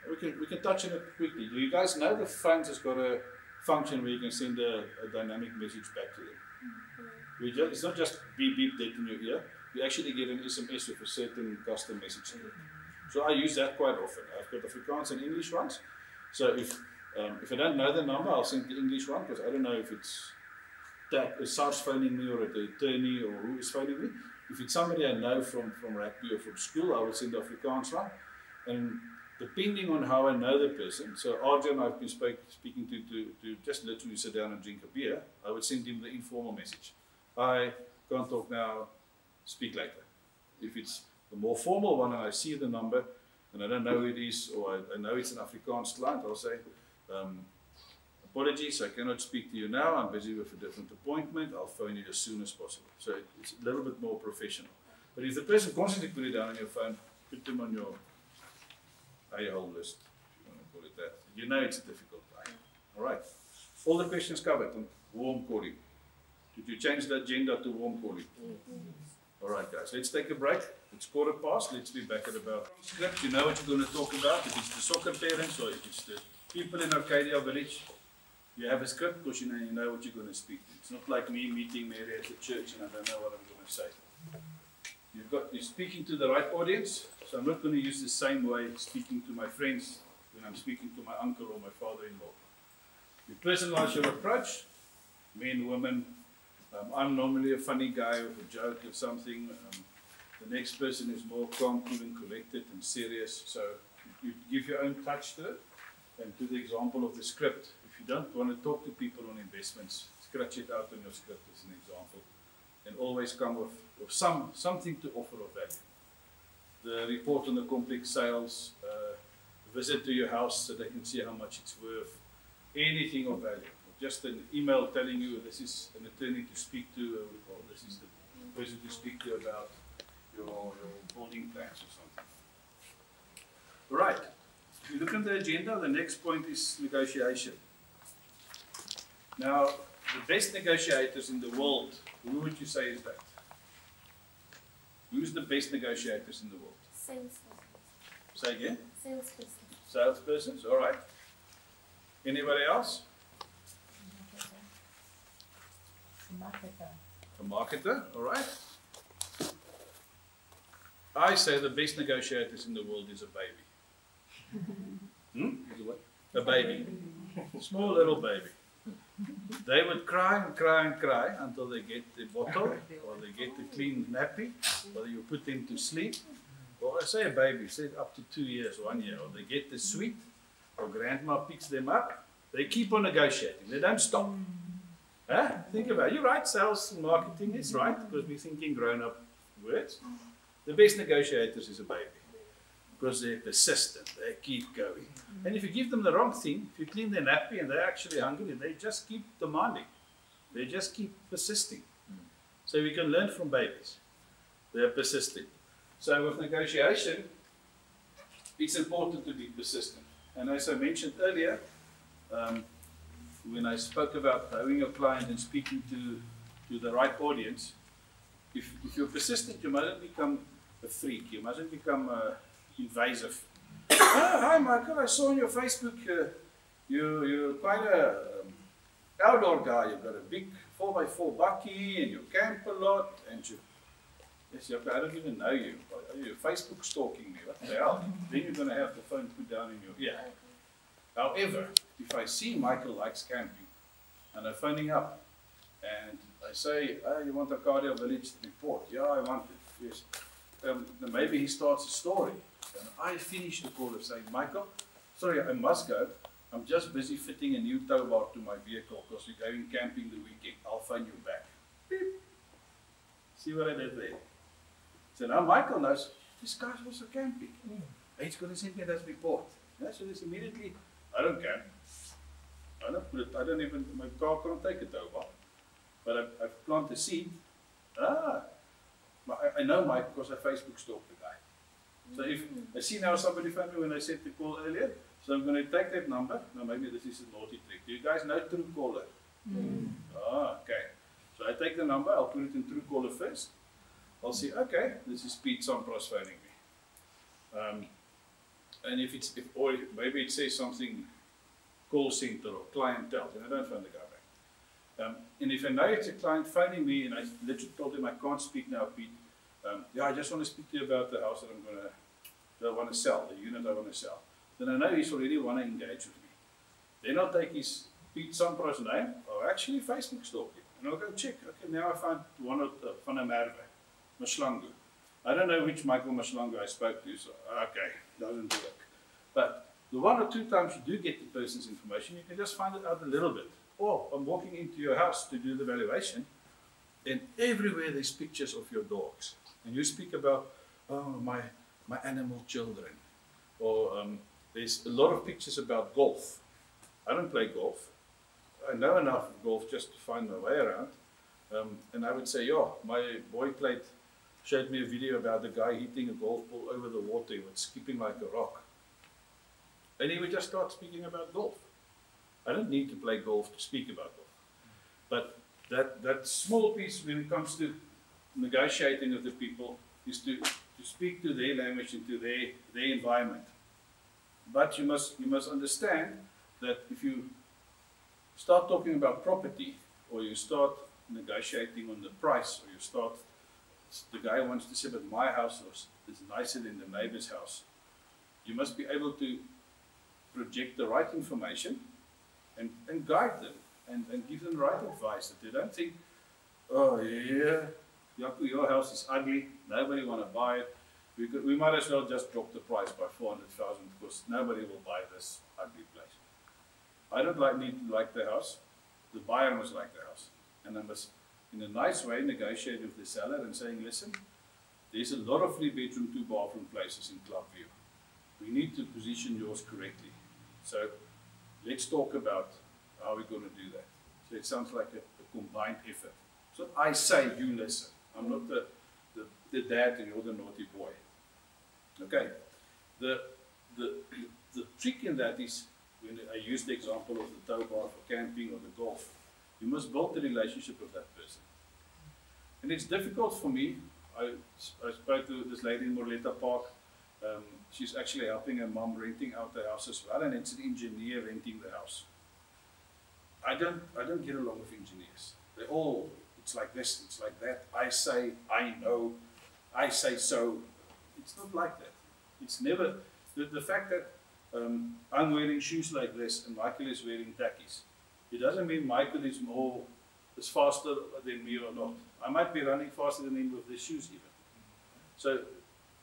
We can touch on it quickly. Do you guys know the phones has got a function where you can send a dynamic message back to them? It's not just beep beep dead in your ear. You actually get an SMS with a certain custom message in it. So I use that quite often. I've got Afrikaans and English ones. So if I don't know the number, I'll send the English one because I don't know if it's SARS phoning me or the attorney or who is phoning me. If it's somebody I know from rugby or from school, I will send the Afrikaans one. And depending on how I know the person, so Arjun I've been speaking to just literally sit down and drink a beer, I would send him the informal message. I can't talk now, speak later. If it's the more formal one and I see the number and I don't know who it is or I know it's an Afrikaans client, I'll say, apologies, I cannot speak to you now, I'm busy with a different appointment, I'll phone you as soon as possible. So it's a little bit more professional. But if the person constantly put it down on your phone, put them on your a-hole list, if you want to call it that. You know it's a difficult guy. All right. All the questions covered on warm calling. Did you change the agenda to warm calling? All right, guys. Let's take a break. It's 1:15. Let's be back at about script. You know what you're going to talk about. If it's the soccer parents or if it's the people in Arcadia Village, you have a script because you know what you're going to speak to. It's not like me meeting Mary at the church and I don't know what I'm going to say. You're speaking to the right audience, so I'm not going to use the same way speaking to my friends when I'm speaking to my uncle or my father-in-law. You personalize your approach, men, women. I'm normally a funny guy with a joke or something. The next person is more calm, cool and collected and serious, so you give your own touch to it. And to the example of the script, if you don't want to talk to people on investments, scratch it out on your script as an example. And always come with something to offer of value. The report on the complex sales, visit to your house so they can see how much it's worth, anything of value. just an email telling you this is an attorney to speak to, or this is the person to speak to about your building plans or something. Right. If you look at the agenda, the next point is negotiation. Now, the best negotiators in the world, who would you say is that? Who's the best negotiators in the world? Salesperson. Say again? Salesperson. Salespersons, all right. Anybody else? Marketer. A marketer, all right. I say the best negotiators in the world is a baby. Is a what? A baby. Small little baby. They would cry and cry and cry until they get the bottle, or they get the clean nappy, or you put them to sleep. Or I say a baby, say up to 2 years, 1 year, or they get the sweet, or grandma picks them up. They keep on negotiating. They don't stop. Huh? Think about it. You're right, sales and marketing is right, because we're thinking grown-up words. The best negotiators is a baby, because they're persistent. They keep going. And if you give them the wrong thing, if you clean their nappy and they're actually hungry, they just keep demanding. They just keep persisting. So we can learn from babies. They're persisting. So with negotiation, it's important to be persistent. And as I mentioned earlier, when I spoke about knowing your client and speaking to the right audience, if you're persistent, you mustn't become a freak. You mustn't become invasive. Hi, Michael, I saw on your Facebook you're quite a outdoor guy. You've got a big 4x4 bucky and you camp a lot. And you, yes, I don't even know you. Are you Facebook stalking me? What the hell? Then you're going to have the phone put down in your ear. However, if I see Michael likes camping and I'm phoning up and I say, oh, you want a Cardio Village report? Yeah, I want it. Yes. Then maybe he starts a story. And I finish the call of saying, Michael, sorry, I must go. I'm just busy fitting a new tow bar to my vehicle because we're going camping the weekend. I'll phone you back. Beep. See what I did there? So now Michael knows, this guy's also camping. He's going to send me that report. Yeah, so this immediately, I don't camp. I don't even, my car can't take a tow bar. But I've planted a seed. I know Mike because I Facebook stalked the guy. So if I see now somebody phoned me when I said the call earlier, so I'm going to take that number. Now maybe this is a naughty trick. Do you guys know Truecaller? Okay. So I take the number, I'll put it in Truecaller first. I'll say, okay, this is Pete Sampras phoning me. And or maybe it says something, call center or clientele, then I don't phone the guy back. And if I know it's a client phoning me and I literally told him I can't speak now, Pete, yeah, I just want to speak to you about the house that I want to sell, the unit I want to sell. Then I know he's already want to engage with me. Then I'll take his Pete Sampras name, I'll actually Facebook stalk him, and I'll go check. Okay, now I found one of Van der Merwe, Mashlangu. I don't know which Michael Mashlangu I spoke to, so okay, doesn't work. But the 1 or 2 times you do get the person's information, you can just find it out a little bit. Or I'm walking into your house to do the valuation, and everywhere there's pictures of your dogs. And you speak about, oh, my animal children. Or there's a lot of pictures about golf. I don't play golf. I know enough of golf just to find my way around. And I would say, yeah, my boy showed me a video about the guy hitting a golf ball over the water. He was skipping like a rock. And he would just start speaking about golf. I don't need to play golf to speak about golf. But that small piece when it comes to negotiating with the people is to speak to their language and to their environment. But you must understand that if you start talking about property, or you start negotiating on the price, or you start, the guy wants to say, but my house is nicer than the neighbor's house, you must be able to project the right information and guide them and give them the right advice, that they don't think, oh yeah, Jaco, your house is ugly, nobody want to buy it. We might as well just drop the price by 400,000 because nobody will buy this ugly place. I don't need to like the house. The buyer must like the house. And I must, in a nice way, negotiate with the seller and saying, listen, there's a lot of 3-bedroom, 2-bathroom places in Clubview. We need to position yours correctly. So let's talk about how we going to do that? So it sounds like a combined effort. So I say, you listen. I'm not the dad and you're the naughty boy. Okay. The trick in that is, when I use the example of the tow bar for camping or the golf, you must build the relationship with that person. And it's difficult for me. I spoke to this lady in Morletta Park. She's actually helping her mom renting out the house as well, and it's an engineer renting the house. I don't get along with engineers. They all, it's like this, it's like that. I say, I know, I say so. It's not like that. It's never, the fact that I'm wearing shoes like this and Michael is wearing tackies, it doesn't mean Michael is faster than me or not. I might be running faster than him with the shoes even. So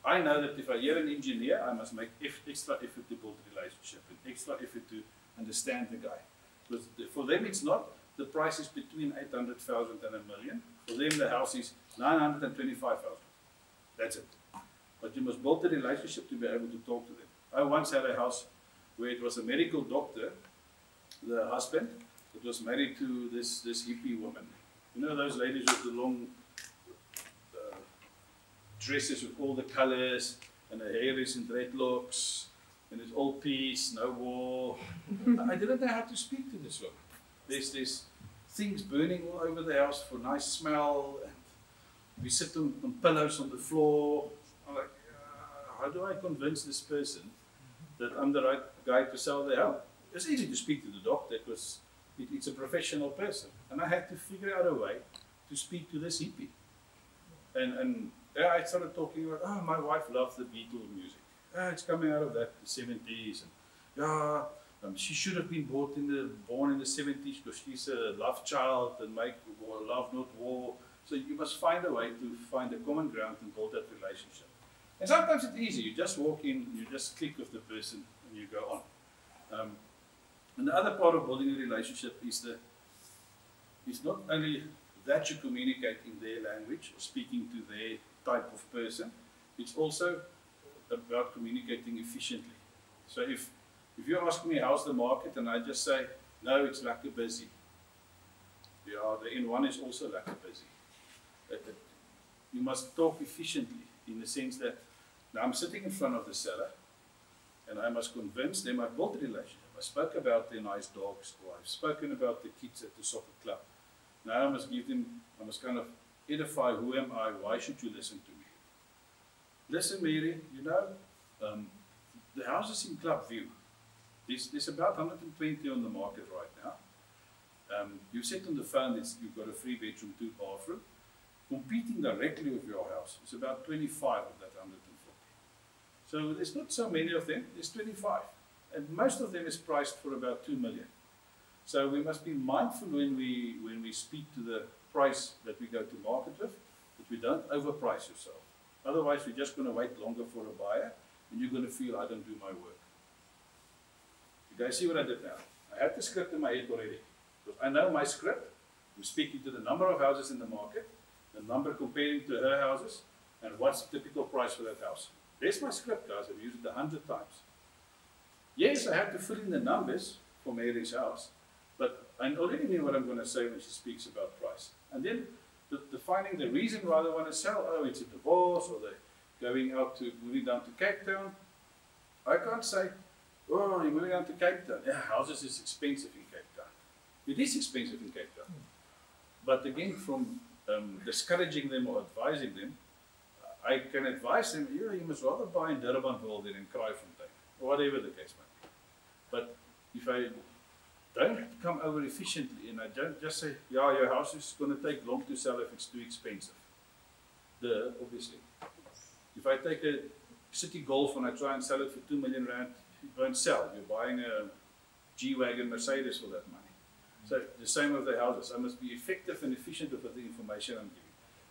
I know that if I hear an engineer, I must make extra effort to build a relationship and extra effort to understand the guy. Because for them it's not, the price is between 800,000 and $1 million. For them the house is 925,000. That's it. But you must build a relationship to be able to talk to them. I once had a house where it was a medical doctor, the husband, that was married to this hippie woman. You know those ladies with the long dresses with all the colors, and her hair is in dreadlocks, and it's all peace, no war. I didn't know how to speak to this woman. There's things burning all over the house for nice smell, and we sit on pillows on the floor. I'm like, how do I convince this person that I'm the right guy to sell their home? It's easy to speak to the doctor because it's a professional person. And I had to figure out a way to speak to this hippie. And I started talking about, oh, my wife loves the Beatles music. It's coming out of that, the 70s. And she should have been born in the 70s because she's a love child and make love, not war. So you must find a way to find a common ground and build that relationship. And sometimes it's easy. You just walk in, you just click with the person, and you go on. And the other part of building a relationship is not only that you communicate in their language or speaking to their type of person, it's also about communicating efficiently. So if you ask me how's the market and I just say, no, it's lekker busy. Yeah, the N1 is also lekker busy. You must talk efficiently in the sense that now I'm sitting in front of the seller and I must convince them I've built a relationship. I spoke about their nice dogs, or I've spoken about the kids at the soccer club. Now I must kind of edify, who am I, why should you listen to me? Listen, Mary, you know, the houses in Club View, there's about 120 on the market right now. You said on the phone that you've got a 3-bedroom, 2-bathroom. Competing directly with your house is about 25 of that 140. So there's not so many of them, there's 25. And most of them is priced for about 2 million. So we must be mindful when we speak to the price that we go to market with, that we don't overprice yourself. Otherwise, we're just going to wait longer for a buyer, and you're going to feel I don't do my work. You guys see what I did now? I had the script in my head already. Because I know my script. I'm speaking to the number of houses in the market, the number comparing to her houses, and what's the typical price for that house. There's my script, guys. I've used it 100 times. Yes, I have to fill in the numbers for Mary's house, but I already know what I'm going to say when she speaks about price. And then defining the reason why they want to sell. Oh, it's a divorce, or they're moving down to Cape Town. I can't say, oh, you're moving down to Cape Town. Yeah, houses is expensive in Cape Town. It is expensive in Cape Town. But again, from discouraging them or advising them, I can advise them, you must rather buy in Durbanville than in Kraaifontein, or whatever the case might be. But if I don't come over efficiently and I don't just say, yeah, your house is going to take long to sell if it's too expensive. Obviously. If I take a City Golf and I try and sell it for 2 million rand, it won't sell. You're buying a G-Wagon Mercedes for that money. So the same with the houses. I must be effective and efficient with the information I'm giving.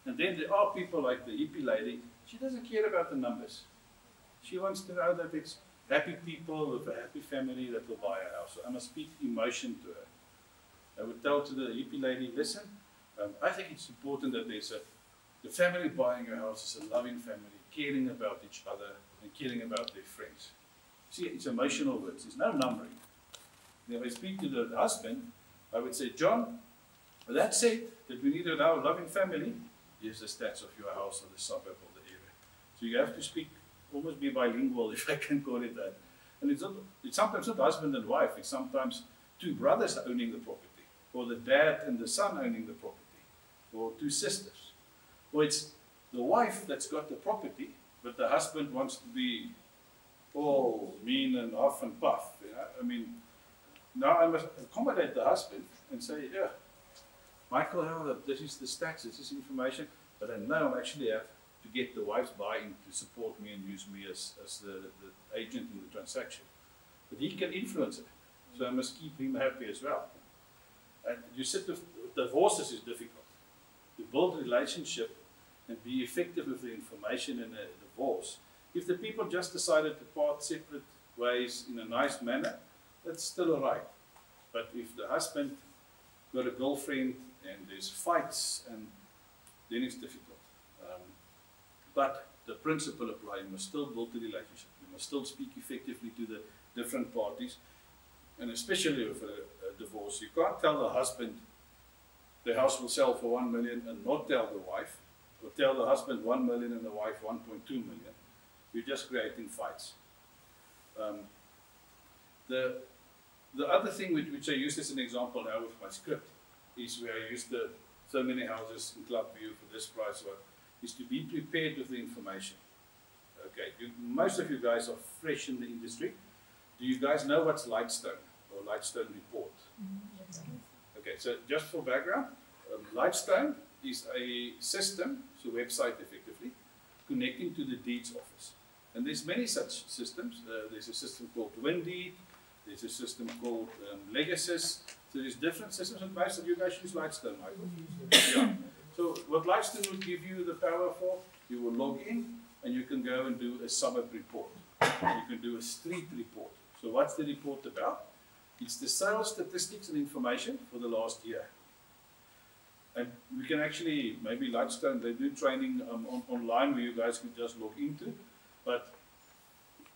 And then there are people like the hippie lady, she doesn't care about the numbers. She wants to know that it's happy people with a happy family that will buy a house. So I must speak emotion to her. I would tell to the hippie lady, listen, I think it's important that the family buying a house is a loving family, caring about each other and caring about their friends. See, it's emotional words, there's no numbering. And if I speak to the husband, I would say, John, that said, that we need a loving family. Here's the stats of your house or the suburb or the area. So you have to speak, almost be bilingual, if I can call it that. And it's sometimes not husband and wife, it's sometimes two brothers owning the property, or the dad and the son owning the property, or two sisters. Or it's the wife that's got the property, but the husband wants to be all mean and huff and puff. You know? I mean, now I must accommodate the husband and say, yeah, Michael, this is the stats, this is information, but I know I actually have to get the wife's buy-in to support me and use me as the agent in the transaction. But he can influence it, so I must keep him happy as well. And you said divorces is difficult. To build a relationship and be effective with the information in a divorce. If the people just decided to part separate ways in a nice manner, that's still all right. But if the husband got a girlfriend and there's fights, and then it's difficult. But the principle applies. You must still build the relationship. You must still speak effectively to the different parties. And especially with a divorce, you can't tell the husband the house will sell for 1 million and not tell the wife, or tell the husband 1 million and the wife 1.2 million. You're just creating fights. The other thing which I use as an example now with my script is where I use so many houses in Clubview for this price, is to be prepared with the information. Okay, most of you guys are fresh in the industry. Do you guys know what's Lightstone or Lightstone Report? Okay, so just for background, Lightstone is a system, so website effectively, connecting to the deeds office. And there's many such systems. There's a system called Windeed, there's a system called Legasis. So there's different systems, and most of you guys use Lightstone, Michael. Yeah. So what Lightstone will give you the power for, you will log in and you can go and do a suburb report. You can do a street report. So what's the report about? It's the sales statistics and information for the last year. And we can actually, maybe Lightstone, they do training online where you guys can just log into. But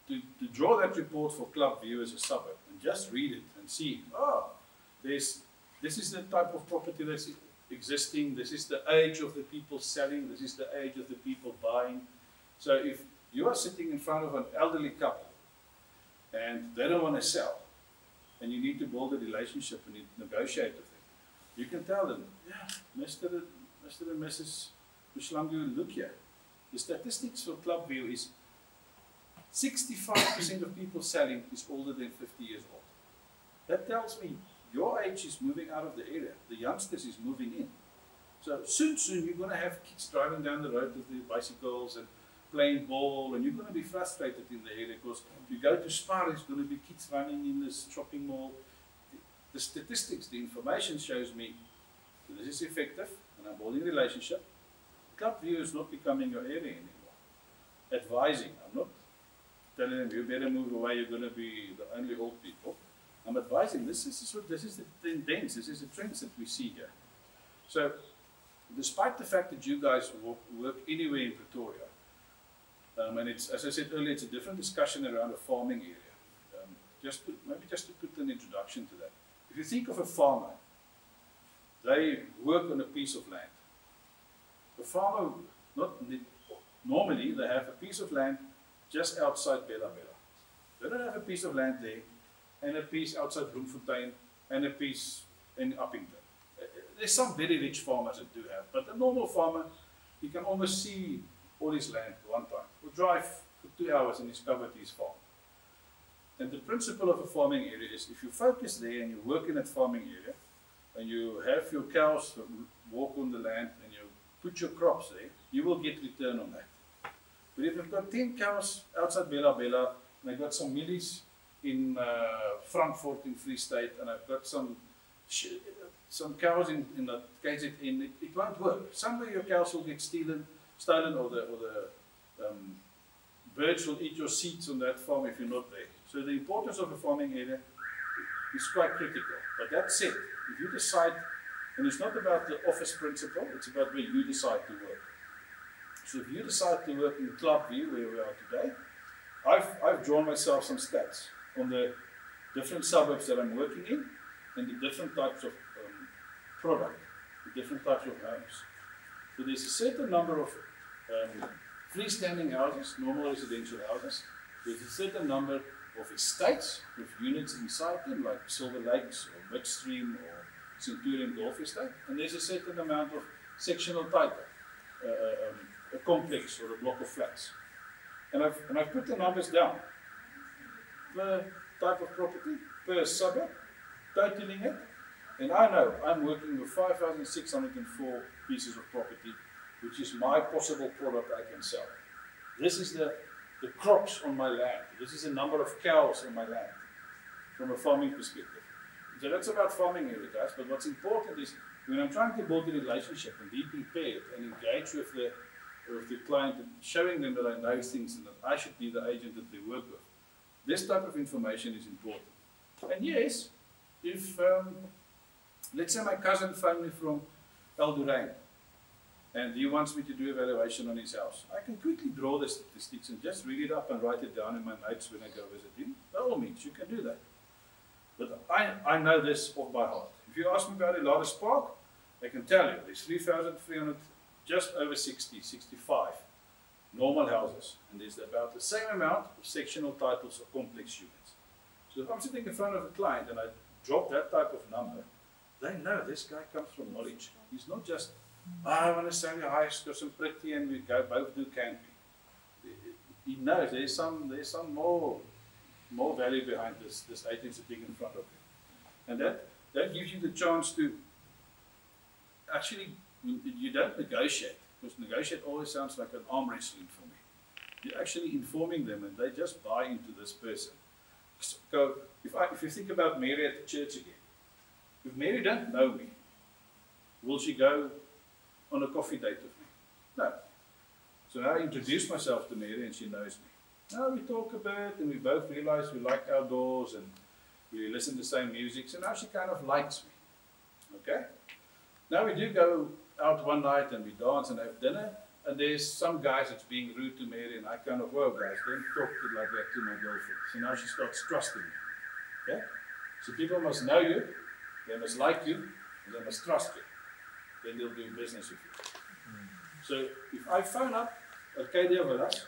to draw that report for Clubview as a suburb and just read it and see, this is the type of property that's existing, this is the age of the people selling, this is the age of the people buying. So if you are sitting in front of an elderly couple and they don't want to sell, and you need to build a relationship and negotiate with them, you can tell them, yeah, Mr. and Mrs. Mshlangu, look here. The statistics for Clubview is 65% of people selling is older than 50 years old. That tells me your age is moving out of the area. The youngsters is moving in. So soon you're going to have kids driving down the road with their bicycles and playing ball, and you're going to be frustrated in the area because if you go to Spar, there's going to be kids running in this shopping mall. The statistics, the information shows me this is effective, and I'm building a relationship. Clubview is not becoming your area anymore. Advising, I'm not telling them you better move away, you're going to be the only old people. I'm advising, this is the tendency, this is the trends that we see here. So, despite the fact that you guys work anywhere in Pretoria, and it's, as I said earlier, it's a different discussion around a farming area. Maybe just to put an introduction to that. If you think of a farmer, they work on a piece of land. The farmer, normally they have a piece of land just outside Bella Bella. They don't have a piece of land there, and a piece outside Bloemfontein, and a piece in Uppington. There's some very rich farmers that do have, but a normal farmer, you can almost see all his land at one time. He'll drive for 2 hours and he's covered his farm. And the principle of a farming area is if you focus there and you work in that farming area, and you have your cows walk on the land and you put your crops there, you will get return on that. But if you've got 10 cows outside Bella Bella, and I've got some millies in Frankfurt in Free State, and I've got some cows in the KZN, it won't work. Somewhere your cows will get stolen, or the birds will eat your seeds on that farm if you're not there. So the importance of a farming area is quite critical. But that said, if you decide, and it's not about the office principle, it's about where you decide to work. So if you decide to work in Clubview, where we are today, I've drawn myself some stats on the different suburbs that I'm working in, and the different types of product, the different types of homes. So there's a certain number of freestanding houses, normal residential houses. There's a certain number of estates with units inside them, like Silver Lakes or Midstream or Centurion Golf Estate. And there's a certain amount of sectional title, a complex or a block of flats. And I've put the numbers down per type of property, per suburb, titling it. And I know I'm working with 5,604 pieces of property, which is my possible product I can sell. This is the crops on my land. This is the number of cows on my land from a farming perspective. So that's about farming here, guys. But what's important is when I'm trying to build a relationship and be prepared and engage with the client and showing them that I know things and that I should be the agent that they work with. This type of information is important. And yes, if, let's say my cousin phoned me from Eldorado and he wants me to do evaluation on his house, I can quickly draw the statistics and just read it up and write it down in my notes when I go visit him. By all means, you can do that. But I know this off by heart. If you ask me about Elatus Park, I can tell you there's 3,300, just over 60, 65 normal houses. And there's about the same amount of sectional titles or complex units. So if I'm sitting in front of a client and I drop that type of number, they know this guy comes from knowledge. He's not just, I want to sell your house because I'm pretty and we go both do camping. He knows there's some more value behind this agent sitting in front of him. And that gives you the chance to actually, you don't negotiate, because negotiate always sounds like an arm wrestling for me. You're actually informing them and they just buy into this person. So if you think about Mary at the church again, if Mary don't know me, will she go on a coffee date with me? No. So now I introduce myself to Mary and she knows me. Now we talk a bit and we both realize we like outdoors and we listen to the same music, so now she kind of likes me. Okay? Now we do go out one night and we dance and have dinner, and there's some guys that's being rude to Mary, and I kind of, whoa guys, don't talk like that to my girlfriend. So now she starts trusting me. Okay? So people must know you, they must like you, and they must trust you. Then they'll do business with you. So if I phone up Arcadia Villas,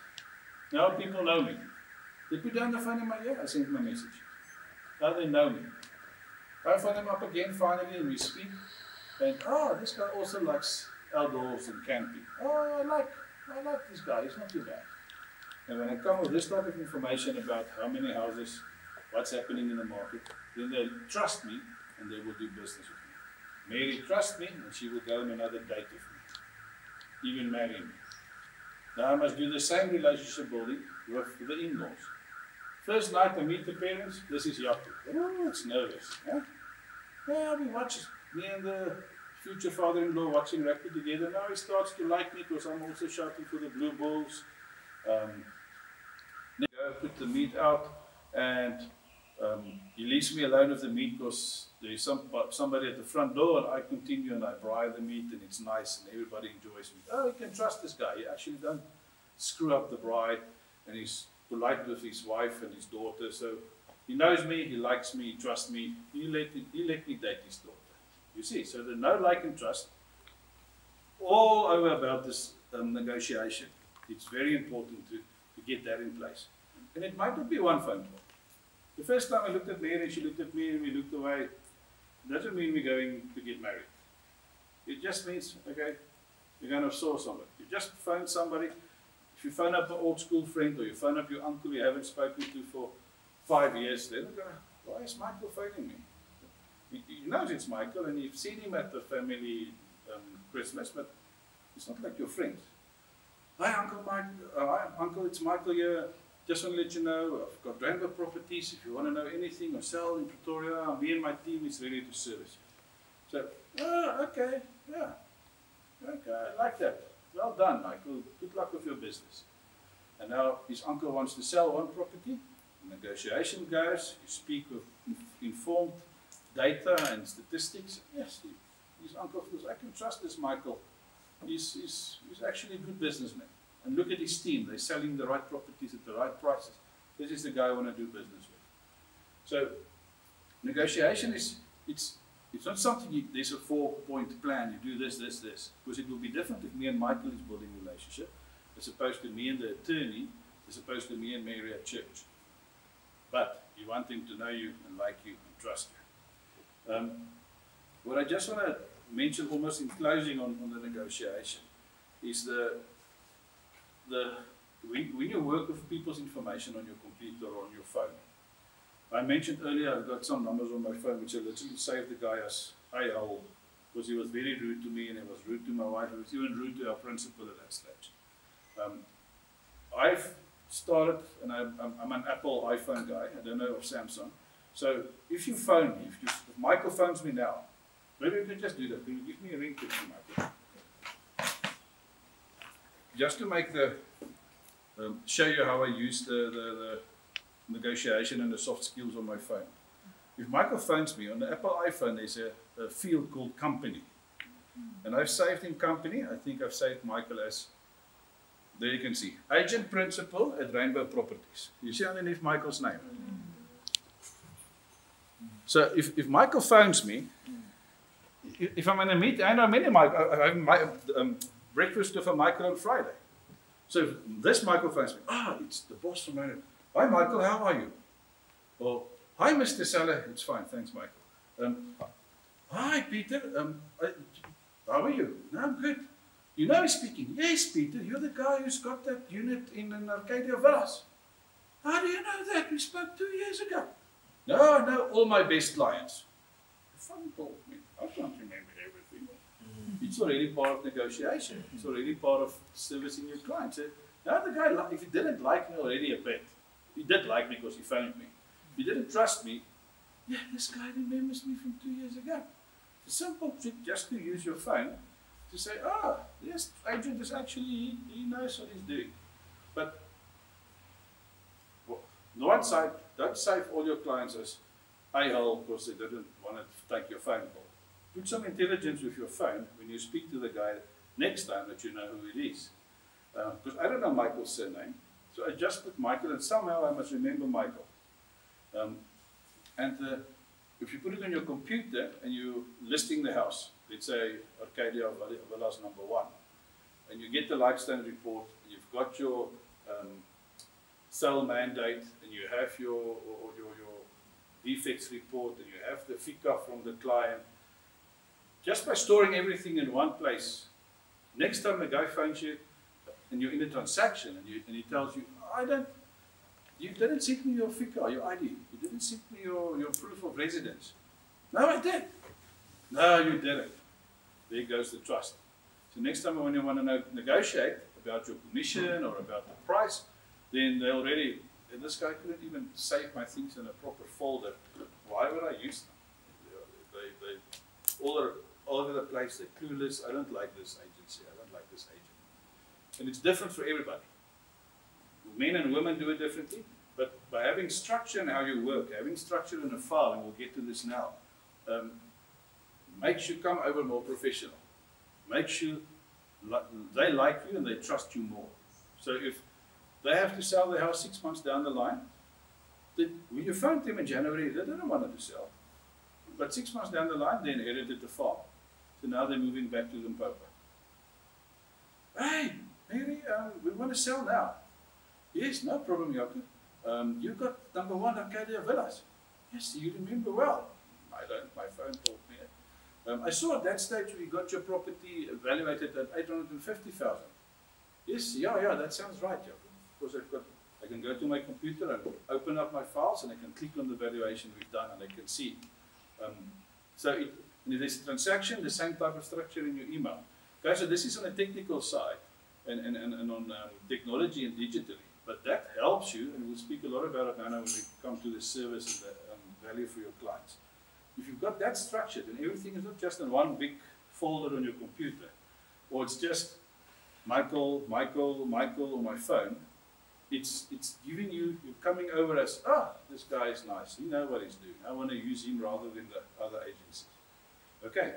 now people know me. They put down the phone in my ear, I send my message. Now they know me. I phone them up again finally and we speak. And this guy also likes outdoors and camping. I like this guy, he's not too bad. And when I come with this type of information about how many houses, what's happening in the market, then they'll trust me and they will do business with me. Mary trusts me and she will go on another date with me, even marry me. Now I must do the same relationship building with the in-laws. First night I meet the parents, this is Jaco. Oh, it's nervous. Huh? Yeah, we watch me and the future father-in-law watching rugby together. Now he starts to like me because I'm also shouting for the Blue Bulls. Then I put the meat out and he leaves me alone with the meat because there's somebody at the front door and I continue and I braai the meat and it's nice and everybody enjoys me. Oh, you can trust this guy. He actually don't screw up the braai and he's polite with his wife and his daughter. So he knows me, he likes me, he trusts me. He let me date his daughter. You see, so the know, like and trust all over about this negotiation. It's very important to get that in place. And it might not be one phone call. The first time I looked at Mary, she looked at me and we looked away. It doesn't mean we're going to get married. It just means, okay, you're going to saw somebody. You just phone somebody. If you phone up an old school friend or you phone up your uncle you haven't spoken to for 5 years, then they're going to, why is Michael phoning me? He knows it's Michael and you've seen him at the family Christmas, but it's not like your friends. Hi Uncle Mike, hi Uncle, it's Michael here. Just want to let you know, I've got Rainbow Properties. If you want to know anything or sell in Pretoria, me and my team is ready to service you. So, okay, yeah. Okay, I like that. Well done, Michael. Good luck with your business. And now his uncle wants to sell one property. Negotiation goes. You speak with informed data and statistics. Yes, his uncle feels, I can trust this Michael. He's actually a good businessman. And look at his team. They're selling the right properties at the right prices. This is the guy I want to do business with. So negotiation is it's not something there's a 4-point plan, you do this, this, this. Because it will be different if me and Michael is building a relationship, as opposed to me and the attorney, as opposed to me and Mary at church. But you want him to know you and like you and trust you. What I just want to mention almost in closing on the negotiation is when you work with people's information on your computer or on your phone. I mentioned earlier I've got some numbers on my phone which I literally saved the guy as a-hole because he was very rude to me and he was rude to my wife. He was even rude to our principal at that stage. I've started, and I'm an Apple iPhone guy, I don't know of Samsung. So if you phone me, if Michael phones me now, maybe you can just do that. Can you give me a ring quickly, Michael? Just to make show you how I use the negotiation and the soft skills on my phone. If Michael phones me, on the Apple iPhone there's a field called company. And I've saved in company, I think I've saved Michael as, there you can see, agent principal at Rainbow Properties. You see underneath Michael's name. So if Michael phones me, if I'm in a meeting, I know many Michael, I have breakfast with a Michael on Friday. So if this Michael phones me, it's the boss from Rainbow. Hi Michael, how are you? Or, hi Mr. Seller, it's fine, thanks Michael. Hi Peter, how are you? No, I'm good. You know he's speaking. Yes, Peter, you're the guy who's got that unit in Arcadia Villas. How do you know that? We spoke 2 years ago. No, I know all my best clients. The phone told me. I can't remember everything. It's already part of negotiation. It's already part of servicing your clients. Now the guy, if he didn't like me already a bit, he did like me because he phoned me. If he didn't trust me, yeah, this guy remembers me from 2 years ago. It's a simple trick just to use your phone to say, this agent is actually, he knows what he's doing. But on the one side, don't save all your clients as a-hole because they didn't want to take your phone call. Put some intelligence with your phone when you speak to the guy next time that you know who it is. Because I don't know Michael's surname, so I just put Michael and somehow I must remember Michael. If you put it on your computer and you're listing the house, let's say Arcadia Villas number 1, and you get the Lifestone report, you've got your sale mandate, and you have your defects report, and you have the FICA from the client, just by storing everything in one place, next time the guy phones you and you're in a transaction and he tells you, you didn't send me your FICA, your ID. You didn't send me your proof of residence. No, I did. No, you didn't. There goes the trust. So next time when you want to negotiate about your commission or about the price, then they already, this guy couldn't even save my things in a proper folder. Why would I use them? They all over the place, they're clueless. I don't like this agency. I don't like this agent. And it's different for everybody. Men and women do it differently, but by having structure in how you work, having structure in a file, and we'll get to this now, makes you come over more professional. Makes you, they like you and they trust you more. So if they have to sell their house 6 months down the line, then when you phoned them in January, they didn't want it to sell. But 6 months down the line, they inherited the farm. So now they're moving back to Limpopo. Hey, Mary, we want to sell now. Yes, no problem, Jacob. You got number 1 Arcadia Villas. Yes, you remember well. I don't, my phone told me. I saw at that stage we got your property evaluated at 850,000. Yes, yeah, that sounds right, Jacob. Because I can go to my computer and open up my files and I can click on the valuation we've done and I can see. So if there's a transaction, the same type of structure in your email. Okay, so this is on a technical side and on technology and digitally. But that helps you, and we'll speak a lot about it now when we come to the service and the value for your clients. If you've got that structured, and everything is not just in one big folder on your computer, or it's just Michael on my phone, it's giving you, you're coming over as, this guy is nice, he knows what he's doing. I want to use him rather than the other agencies. Okay.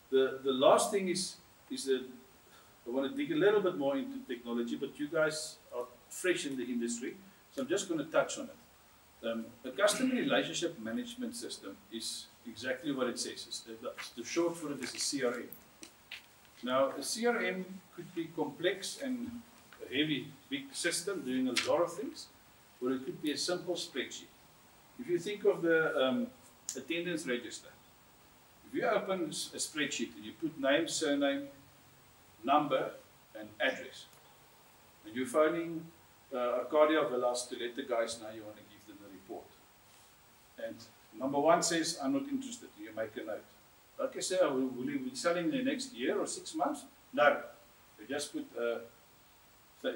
The last thing is that I want to dig a little bit more into technology, but you guys are fresh in the industry, so I'm just going to touch on it. A customer relationship management system is exactly what it says. The short for it is a CRM. Now, a CRM could be complex and a heavy, big system doing a lot of things, or it could be a simple spreadsheet. If you think of the attendance register, if you open a spreadsheet and you put name, surname, number, and address, and you're phoning Arcadia Villas to let the guys know you want to give them a report. And number one says, I'm not interested. You make a note. Okay, sir, will you be selling the next year or 6 months? No. You just put,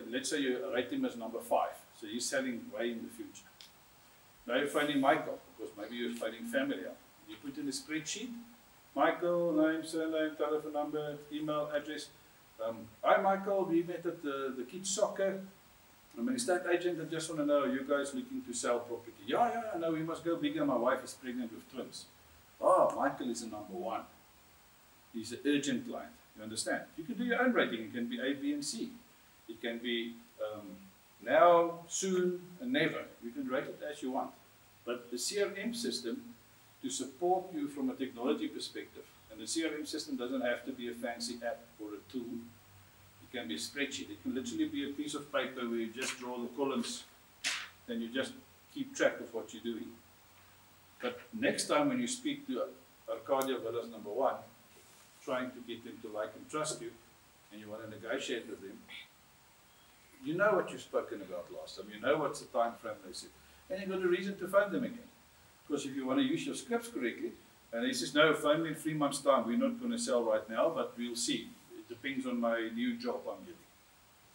let's say you rate him as number 5. So he's selling way in the future. Now you're phoning Michael, because maybe you're phoning family. You put in a spreadsheet, Michael, name, surname, telephone number, email, address. Hi Michael, we met at the kids' soccer. I'm an estate agent. I just want to know, are you guys looking to sell property? Yeah, no, we must go bigger. My wife is pregnant with twins. Oh, Michael is a number 1. He's an urgent client. You understand? You can do your own rating. It can be A, B, and C. It can be now, soon, and never. You can rate it as you want. But the CRM system, to support you from a technology perspective, and the CRM system doesn't have to be a fancy app or a tool. It can be a spreadsheet. It can literally be a piece of paper where you just draw the columns and you just keep track of what you're doing. But next time when you speak to Arcadia Villas number 1, trying to get them to like and trust you, and you want to negotiate with them, you know what you've spoken about last time. You know what's the time frame they said. And you've got a reason to phone them again. Because if you want to use your scripts correctly, and he says, no, phone me in 3 months' time. We're not going to sell right now, but we'll see. It depends on my new job I'm getting.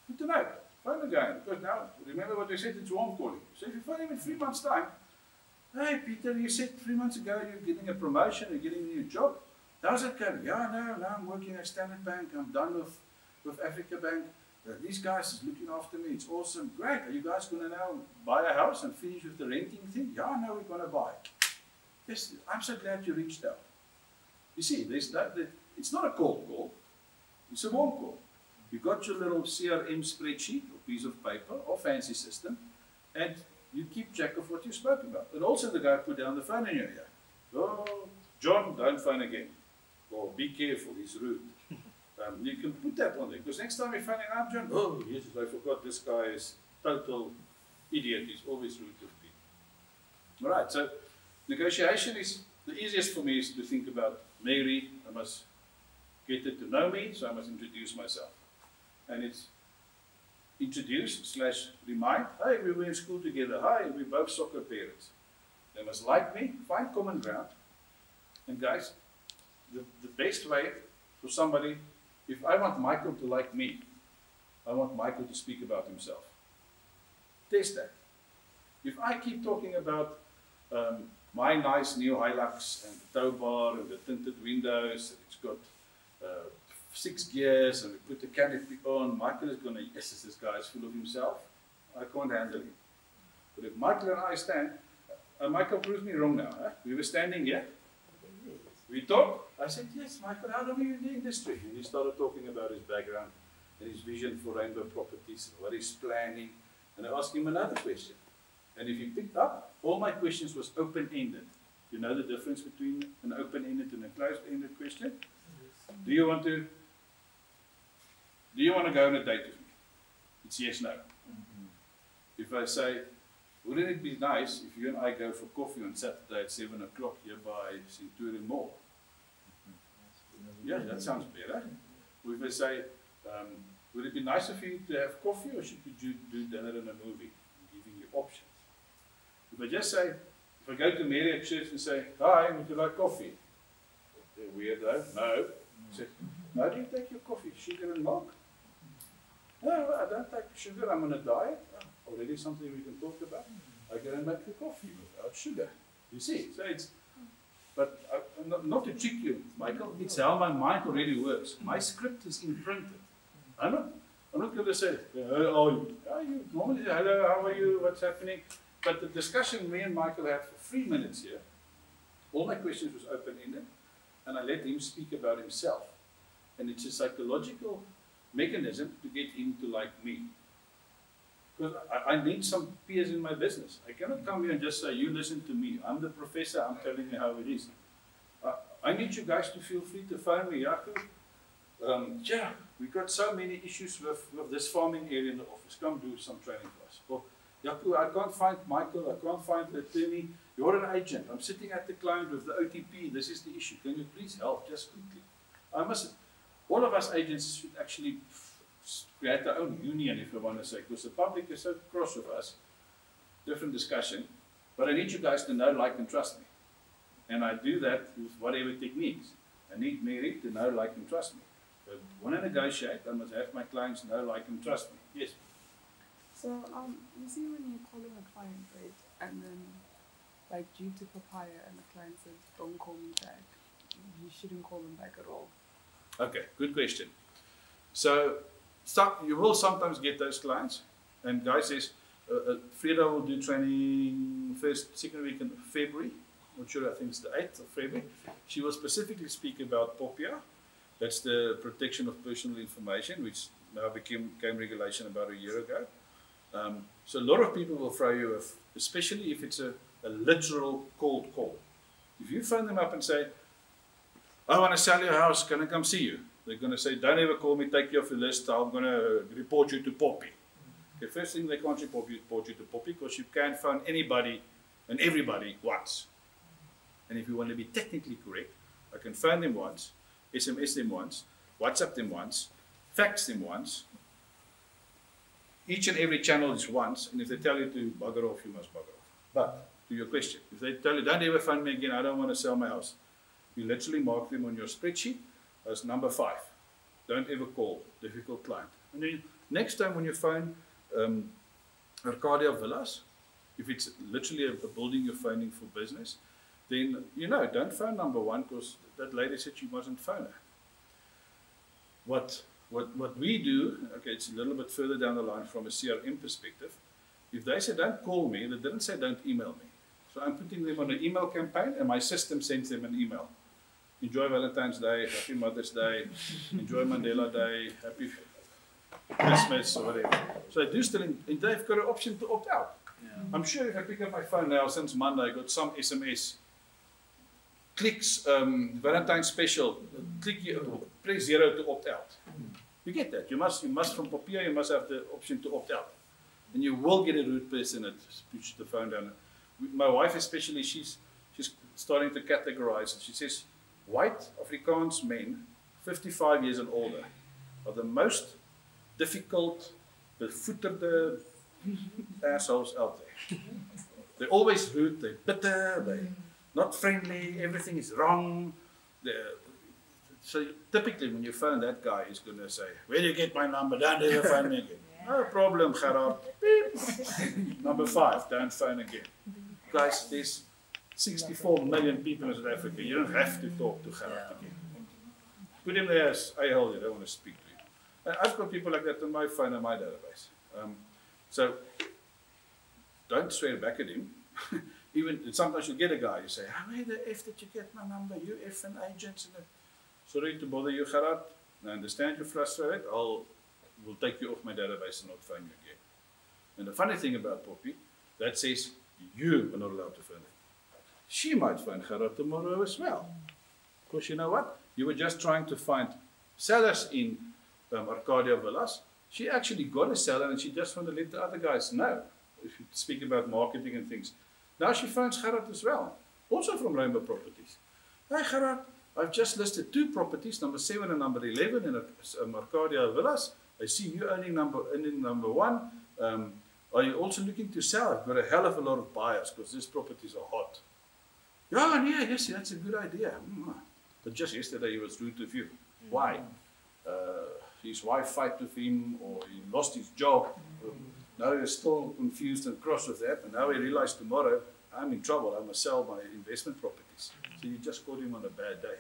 Good to know. Phone again. Because now, remember what I said, it's warm calling. So if you phone him in 3 months' time, hey, Peter, you said 3 months ago you're getting a promotion, you're getting a new job. How's it going? Yeah, no, I'm working at Standard Bank. I'm done with Africa Bank. These guys is looking after me. It's awesome. Great. Are you guys going to now buy a house and finish with the renting thing? Yeah, no, we're going to buy. Yes, I'm so glad you reached out. You see, it's not a cold call. It's a warm call. You got your little CRM spreadsheet or piece of paper or fancy system, and you keep track of what you spoke about. And also the guy put down the phone in your ear. Oh, John, don't phone again. Or be careful, he's rude. You can put that on there, because next time you're phoning up, John, oh, yes, I forgot this guy is total idiot. He's always rude to people. All right, so negotiation is, the easiest for me is to think about Mary. I must get her to know me, so I must introduce myself. And it's introduce / remind, hi, we were in school together. Hi, we're both soccer parents. They must like me, find common ground. And guys, the best way for somebody, if I want Michael to like me, I want Michael to speak about himself. Test that. If I keep talking about my nice new Hilux and the tow bar and the tinted windows, and it's got 6 gears and we put the canopy on, Michael is going to, yes, this guy is full of himself. I can't handle him. But if Michael and I stand, Michael proves me wrong now. Huh? We were standing here. We talked. I said, yes, Michael, how long are you in the industry? And he started talking about his background and his vision for Rainbow Properties and what he's planning. And I asked him another question. And if he picked up, all my questions was open-ended. You know the difference between an open-ended and a closed-ended question? Do you want to go on a date with me? It's yes, no. If I say, wouldn't it be nice if you and I go for coffee on Saturday at 7 o'clock here by Centurion Mall? Yeah, that sounds better. Or if I say, would it be nice of you to have coffee, or should you do dinner and a movie? I'm giving you options. If I just say, if I go to Mary at church and say, hi, would you like coffee? They're weirdo. No. I say, how do you take your coffee? Sugar and milk? No, I don't take sugar. I'm on a diet. Oh, already something we can talk about. I go and make the coffee without sugar. You see? So it's, but not to trick you, Michael. It's how my mind already works. My script is imprinted. I'm not going to say, how are you? Normally, hello, how are you? What's happening? But the discussion me and Michael had for 3 minutes here, all my questions was open-ended, and I let him speak about himself. And it's a psychological mechanism to get him to like me. Because I need some peers in my business. I cannot come here and just say, you listen to me. I'm the professor, I'm telling you how it is. I need you guys to feel free to phone me. Jaco, yeah, we got so many issues with this farming area in the office. Come do some training for us. Or, Jaco, I can't find Michael, I can't find the attorney. You're an agent. I'm sitting at the client with the OTP. This is the issue. Can you please help just quickly? All of us agents should actually create our own union, if you want to say, because the public is so cross with us. Different discussion. But I need you guys to know, like, and trust me. And I do that with whatever techniques. I need Mary to know, like, and trust me. So when I negotiate, I must have my clients know, like, and trust me. Yes? So, you see when you're calling a client, right, and then, like, due to papaya, and the client says, don't call me back, you shouldn't call them back at all. Okay, good question. So, you will sometimes get those clients, and guy says, Frida will do training second week in February. Not sure, I think it's the 8th of February. She will specifically speak about POPIA. That's the protection of personal information, which now became regulation about a year ago. So a lot of people will throw you, especially if it's a literal cold call. If you phone them up and say, I want to sell your house, can I come see you? They're going to say, don't ever call me, take you off the list, I'm going to report you to Poppy. Okay, first thing, they can't report you to Poppy because you can phone anybody and everybody once. And if you want to be technically correct, I can phone them once, SMS them once, WhatsApp them once, fax them once. Each and every channel is once, and if they tell you to bugger off, you must bugger off. But, to your question, if they tell you, don't ever phone me again, I don't want to sell my house, you literally mark them on your spreadsheet as number 5. Don't ever call difficult client. And then next time when you phone Arcadia Villas, if it's literally a building you're phoning for business, then don't phone number 1 because that lady said you mustn't phone her. What we do, okay, it's a little bit further down the line from a CRM perspective. If they say don't call me, they didn't say don't email me. So I'm putting them on an email campaign and my system sends them an email. Enjoy Valentine's Day, Happy Mother's Day, enjoy Mandela Day, Happy Christmas or whatever. So they do still, and they've got an option to opt out. Yeah. I'm sure if I pick up my phone now since Monday, I got some SMS. Clicks, Valentine's special, click here, press 0 to opt out. You get that. You must from Popia, you must have the option to opt out. And you will get a rude person that puts the phone down. My wife especially, she's starting to categorize it. She says, white Afrikaans men, 55 years and older, are the most difficult, bevoeterde assholes out there. They're always rude, they're bitter, they're not friendly, everything is wrong. So typically when you phone that guy, he's going to say, where do you get my number? Don't ever phone me again. No problem, Gerard. Beep. Number 5, don't phone again. Guys, there's 64 million people in South Africa. You don't have to talk to Gerard again. Put him there as a-hole, you don't want to speak to him. And I've got people like that on my phone and my database. So don't swear back at him. Even sometimes you get a guy, you say, how the F did you get my number? You effing agents. Sorry to bother you, Gerard. I understand you're frustrated. We'll take you off my database and not phone you again. And the funny thing about Poppy, that says you are not allowed to phone her. She might phone Gerard tomorrow as well. Because you know what? You were just trying to find sellers in Arcadia Villas. She actually got a seller and she just wanted to let the other guys know. If you speak about marketing and things. Now she phones Gerard as well. Also from Rainbow Properties. Hey Gerard, I've just listed 2 properties, number 7 and number 11 in Arcadia Villas. I see you owning number 1. Are you also looking to sell? I've got a hell of a lot of buyers because these properties are hot. Yeah, yes, that's a good idea. But just yesterday he was rude with you. Why? His wife fight with him or he lost his job. Now he's still confused and cross with that. And now he realized tomorrow, I'm in trouble. I must sell my investment properties. So you just caught him on a bad day.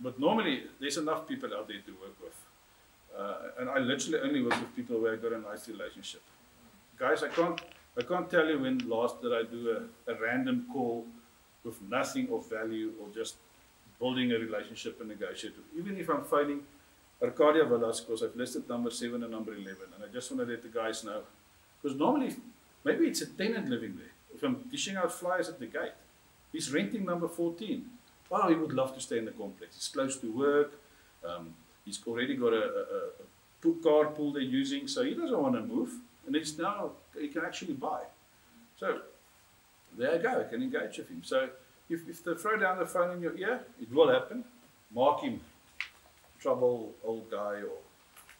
But normally there's enough people out there to work with. And I literally only work with people where I got a nice relationship. Guys, I can't tell you when last did I do a random call with nothing of value or just building a relationship and negotiating. Even if I'm phoning Arcadia Villas because I've listed number 7 and number 11 and I just want to let the guys know Because normally, maybe it's a tenant living there. If I'm dishing out flyers at the gate, he's renting number 14. Wow, he would love to stay in the complex. He's close to work. He's already got a carpool they're using, so he doesn't want to move. And it's now, he can actually buy. So, there you go, I can engage with him. So, if they throw down the phone in your ear, it will happen. Mark him, trouble old guy, or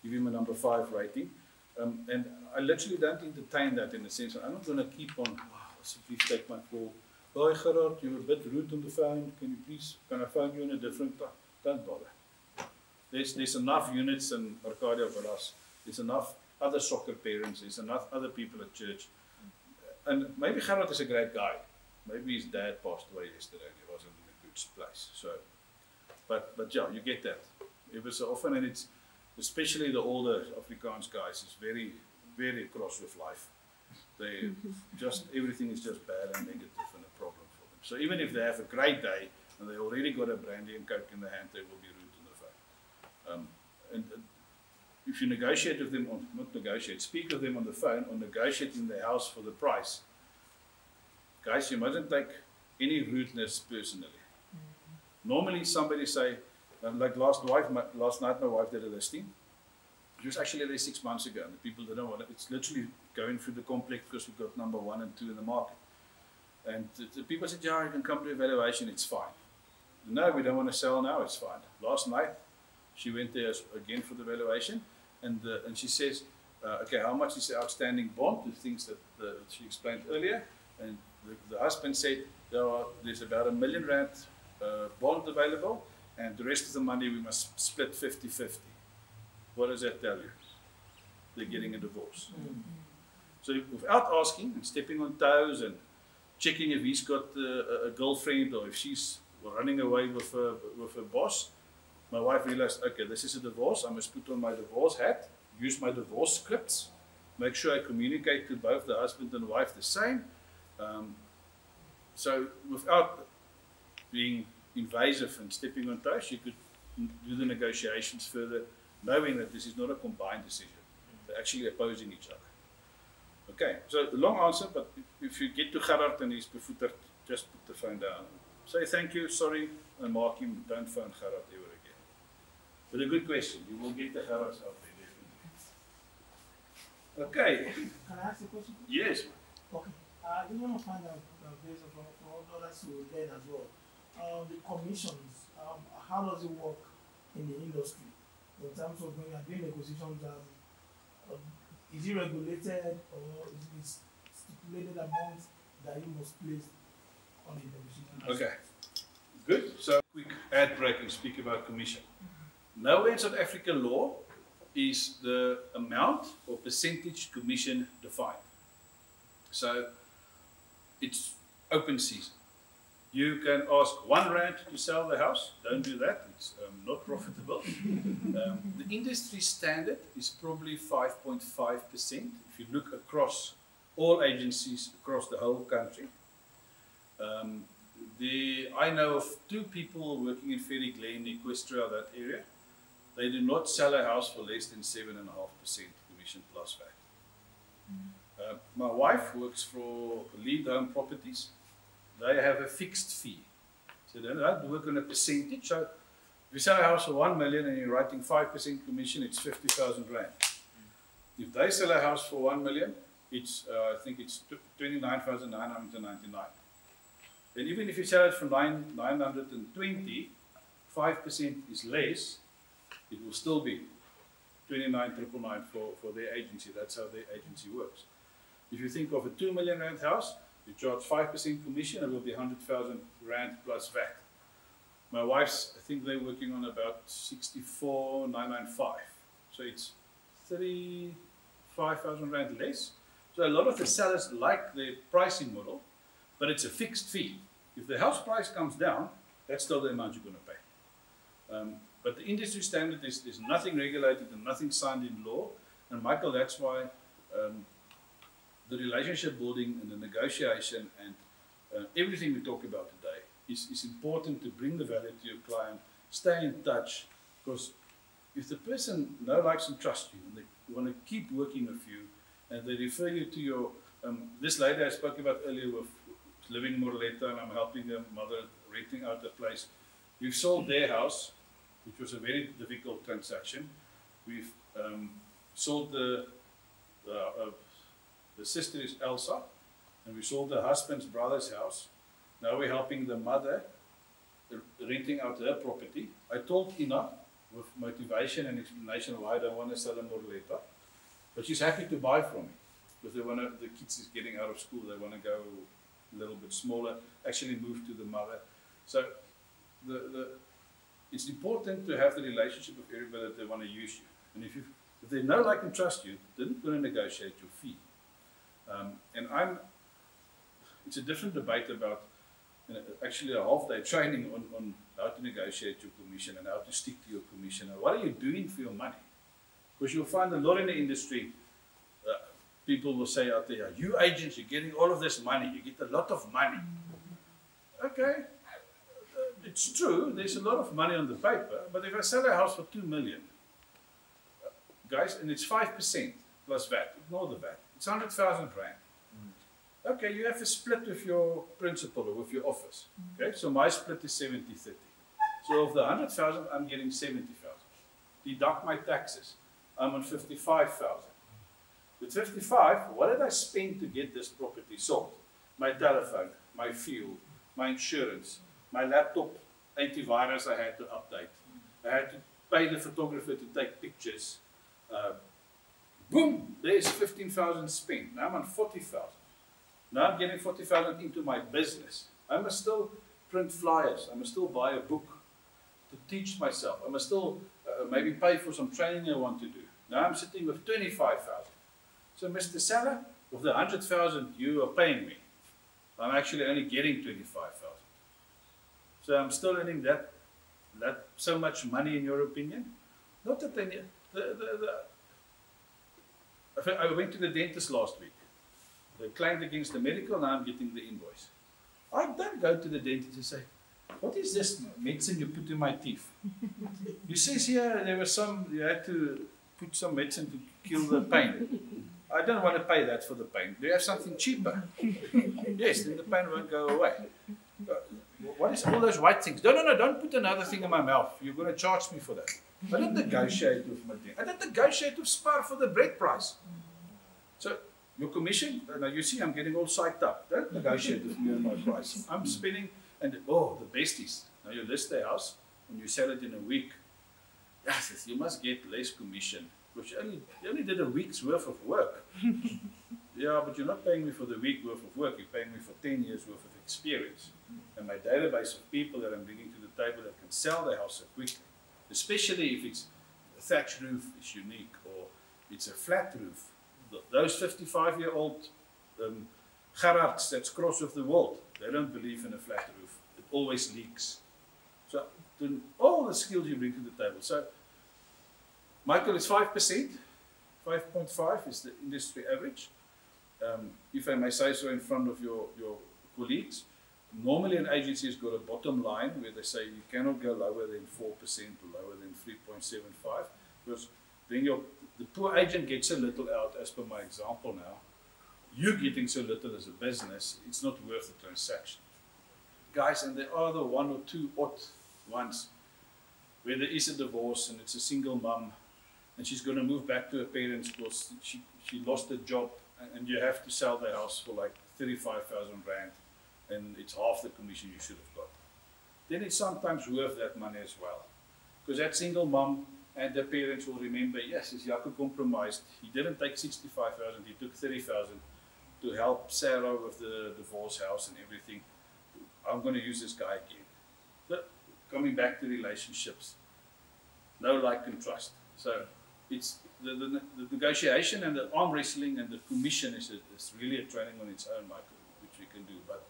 give him a number 5 rating. And I literally don't entertain that in the sense that I'm not going to keep on, please take my call. Hi Gerard, you're a bit rude on the phone. Can I phone you in a different time? Don't bother. There's enough units in Arcadia Villas. There's enough other soccer parents. There's enough other people at church. And maybe Gerard is a great guy. Maybe his dad passed away yesterday and he wasn't in a good place. So, but yeah, you get that. Every so often, and it's especially the older Afrikaans guys, it's very, very cross with life. They just, everything is just bad and negative and a problem for them. So even if they have a great day and they already got a brandy and coke in the hand, they will be rude on the phone. And if you negotiate with them, not negotiate, speak with them on the phone or negotiate in their house for the price, guys, you mustn't take any rudeness personally. Normally somebody say, like last night my wife did a listing. It was actually there 6 months ago, and the people didn't want it. It's literally going through the complex because we've got number 1 and 2 in the market. And the people said, yeah, you can come to evaluation, it's fine. No, we don't want to sell now, it's fine. Last night, she went there again for the valuation, and she says, okay, how much is the outstanding bond? The things that she explained earlier. And the husband said, there's about R1 million bond available, and the rest of the money we must split 50-50. What does that tell you? They're getting a divorce. So without asking and stepping on toes and checking if he's got a girlfriend or if she's running away with her boss, my wife realized, okay, this is a divorce. I must put on my divorce hat, use my divorce scripts, make sure I communicate to both the husband and wife the same. So without being invasive and stepping on toes, you could do the negotiations further, knowing that this is not a combined decision. They're actually opposing each other. Okay, so long answer, but if you get to Gerard and he's bevoeterd, just put the phone down. Say thank you, sorry, and mark him, don't phone Gerard ever again. But a good question, you will get the Gerards out there, definitely. Okay. Can I ask a question? Yes. Okay. I just want to find out, based on others who learn as well, the commissions, how does it work in the industry? In terms of when you are doing negotiations, is it regulated or is it stipulated amount that you must place on the negotiation? Okay, good. So quick ad break and speak about commission. Nowhere in South African law is the amount or percentage commission defined. So it's open season. You can ask R1 to sell the house. Don't do that. It's not profitable. The industry standard is probably 5.5% if you look across all agencies across the whole country. I know of 2 people working in Ferry Glen, Equestria, that area. They do not sell a house for less than 7.5% commission plus VAT. My wife works for Lead Home Properties. They have a fixed fee. So they don't work on a percentage. So if you sell a house for 1 million and you're writing 5% commission, it's 50,000 rand. If they sell a house for 1 million, it's I think it's 29,999. And even if you sell it for 920, 5% is less, it will still be 29,999 for their agency. That's how their agency works. If you think of a 2 million rand house, you charge 5% commission, it will be 100,000 rand plus VAT. My wife's, I think they're working on about 64,995. So it's 35,000 rand less. So a lot of the sellers like the pricing model, but it's a fixed fee. If the house price comes down, that's still the amount you're going to pay. But the industry standard is there's nothing regulated and nothing signed in law. And Michael, that's why the relationship building and the negotiation and everything we talk about today is important to bring the value to your client, stay in touch, because if the person likes and trusts you and they want to keep working with you, and they refer you to your, this lady I spoke about earlier with living in Morletta, and I'm helping her mother renting out the place. We've sold their house, which was a very difficult transaction. We've sold the sister is Elsa, and we sold the husband's brother's house. Now we're helping the mother renting out her property. I told Ina with motivation and explanation why I don't want to sell in Morletta, but she's happy to buy from me because the kids is getting out of school. They want to go a little bit smaller, actually move to the mother. So it's important to have the relationship with everybody that they want to use you. And if they know, like, and trust you, they're not going to negotiate your fee. It's a different debate about actually a half-day training on how to negotiate your commission and how to stick to your commission. And what are you doing for your money? Because you'll find a lot in the industry, people will say out there, you agents, you're getting all of this money, you get a lot of money. Okay, it's true, there's a lot of money on the paper, but if I sell a house for 2 million, guys, and it's 5% plus VAT, ignore the VAT, it's 100,000 rand. Okay, you have a split with your principal or with your office. Okay, so my split is 70-30. So of the 100,000, I'm getting 70,000. Deduct my taxes, I'm on 55,000. With 55, what did I spend to get this property sold? My telephone, my fuel, my insurance, my laptop antivirus I had to update. I had to pay the photographer to take pictures. Boom, there's 15,000 spent. Now I'm on 40,000. Now I'm getting 40,000 into my business. I must still print flyers. I must still buy a book to teach myself. I must still maybe pay for some training I want to do. Now I'm sitting with 25,000. So Mr. Seller, of the 100,000 you are paying me, I'm actually only getting 25,000. So I'm still earning that so much money in your opinion? Not that they need, I went to the dentist last week. They claimed against the medical, now I'm getting the invoice. I don't go to the dentist and say, what is this medicine you put in my teeth? You says here there was you had to put some medicine to kill the pain. I don't want to pay that for the pain. Do you have something cheaper? Yes, then the pain won't go away. What is all those white things? No, don't put another thing in my mouth. You're going to charge me for that. I don't negotiate with my dentist. I don't negotiate with Spar for the bread price. So, your commission, now you see I'm getting all psyched up. Don't negotiate with me on my price. I'm spending, and the best is, now you list the house, and you sell it in a week. Yes, you must get less commission, because you only did a week's worth of work. Yeah, but you're not paying me for the week worth of work, you're paying me for 10 years worth of experience. And my database of people that I'm bringing to the table that can sell their house so quickly, especially if it's a thatch roof, it's unique, or it's a flat roof. Those 55-year-old Gerards that's cross of the world, they don't believe in a flat roof. It always leaks. So all the skills you bring to the table. So Michael, is 5%. 5.5 is the industry average. If I may say so in front of your colleagues, normally an agency has got a bottom line where they say you cannot go lower than 4% or lower than 3.75, because then the poor agent gets a little out, as per my example now. You getting so little as a business, it's not worth the transaction. Guys, and there are the one or two odd ones where there is a divorce and it's a single mum and she's going to move back to her parents because she lost her job, and you have to sell the house for like 35,000 rand and it's half the commission you should have got. Then it's sometimes worth that money as well. Because that single mum and the parents will remember, yes, as Jaco compromised, he didn't take 65,000, he took 30,000 to help Sarah with the divorce house and everything. I'm going to use this guy again. But coming back to relationships, no like and trust. So it's the negotiation and the arm wrestling and the commission is really a training on its own, Michael, which we can do. But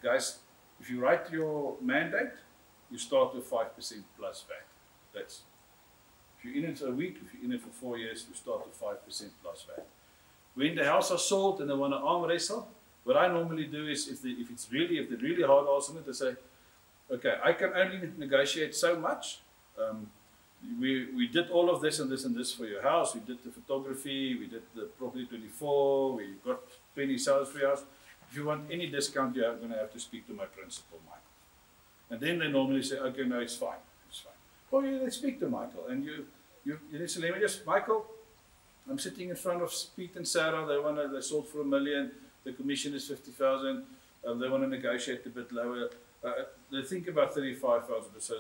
guys, if you write your mandate, you start with 5% plus VAT. That's, if you're in it for a week, if you're in it for 4 years, you start with 5% plus VAT. When the house are sold and they want to arm wrestle, what I normally do is, if they're really hard ass on it, they say, okay, I can only negotiate so much. we did all of this and this and this for your house. We did the photography, we did the property 24, we got 20 sales for your house. If you want any discount, you're going to have to speak to my principal, Michael. And then they normally say, okay, no, it's fine, it's fine. Or you they speak to Michael, and you say, let me just, Michael, I'm sitting in front of Pete and Sarah, they sold for $1 million, the commission is 50,000, they want to negotiate a bit lower. They think about 35,000, so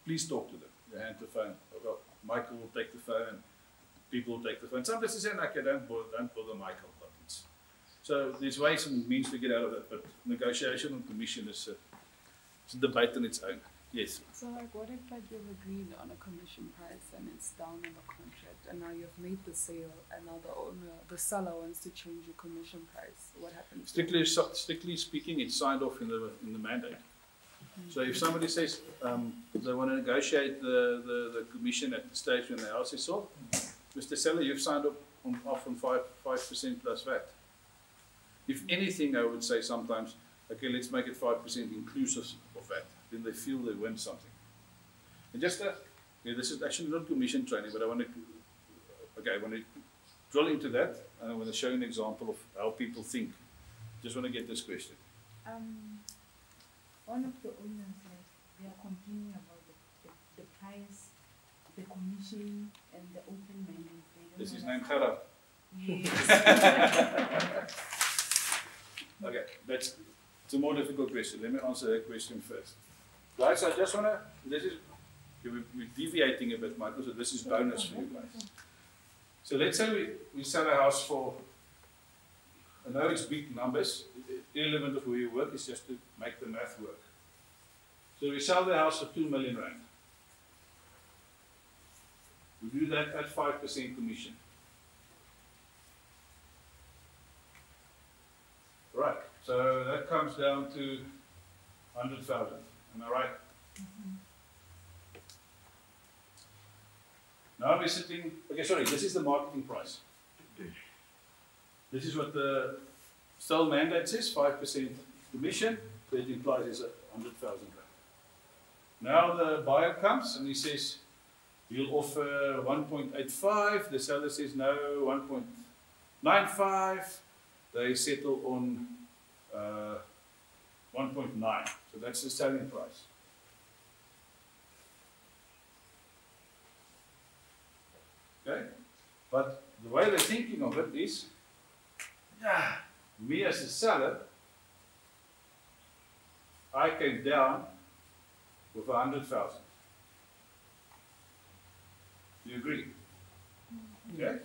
please talk to them. They hand the phone. Well, Michael will take the phone, and people will take the phone. Sometimes they say, okay, don't bother Michael. But it's, so there's ways and means to get out of it, but negotiation and commission is it's a debate on its own. Yes. So like what if like you've agreed on a commission price and it's down in the contract and now you've made the sale and now the seller wants to change your commission price? What happens? Strictly speaking, it's signed off in the mandate. So if somebody says they want to negotiate the commission at the stage when the house is sold, Mr. Seller, you've signed off on 5% plus VAT. If anything, I would say sometimes, okay, let's make it 5% inclusive of VAT. Then they feel they win something. And just this is actually not commission training, but I want to drill into that, and I want to show you an example of how people think. Just want to get this question. One of the owners said they are complaining about the price, the commission, and the open mandate. This is named Gerard. Yes. Okay, it's a more difficult question. Let me answer that question first. Guys, I just want to, we're deviating a bit, Michael, so this is bonus for you guys. So let's say we sell a house for, I know it's big numbers, irrelevant of where you work, it's just to make the math work. So we sell the house for 2 million rand. We do that at 5% commission. Right, so that comes down to 100,000. Am I right? Mm-hmm. Now we're sitting, okay, sorry, this is the marketing price. This is what the sale mandate says, 5% commission, so it implies it's 100,000 rand. Now the buyer comes and he says, he'll offer 1.85, the seller says no, 1.95, they settle on 1.9, so that's the selling price. Okay, but the way they're thinking of it is, me as a seller, I came down with 100,000. Do you agree? Okay.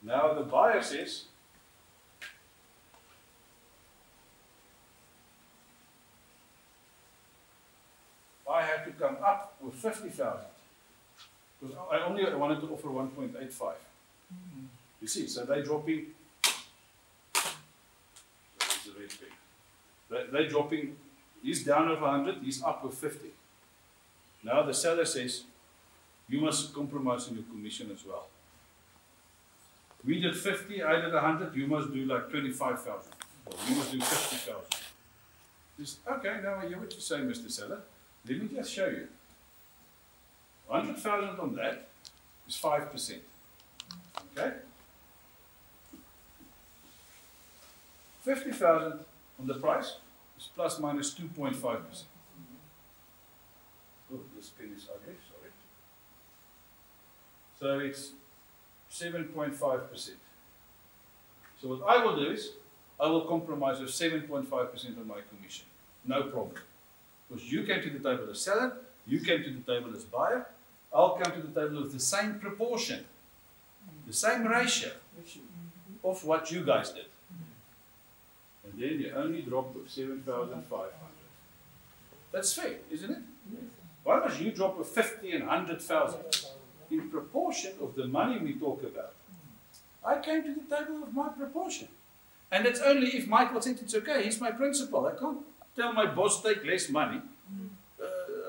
Now the buyer says, I had to come up with 50,000 because I only wanted to offer 1.85. You see, so they're dropping. They're dropping. He's down over 100. He's up with 50. Now the seller says, you must compromise on your commission as well. We did 50. I did 100. You must do like 25,000. Or you must do 50,000. Just okay. Now I hear what you say, Mr. Seller. Let me just show you. 100,000 on that is 5%. Okay? 50,000 on the price is plus minus 2.5%. Oh, this pen is ugly, sorry. So it's 7.5%. So what I will do is, I will compromise with 7.5% on my commission. No problem. Because you came to the table as seller, you came to the table as buyer, I'll come to the table with the same proportion, the same ratio of what you guys did. And then you only drop with 7,500. That's fair, isn't it? Why must you drop with 50 and 100,000? In proportion of the money we talk about. I came to the table with my proportion. And it's only if Michael thinks it's okay, he's my principal. I can't tell my boss take less money.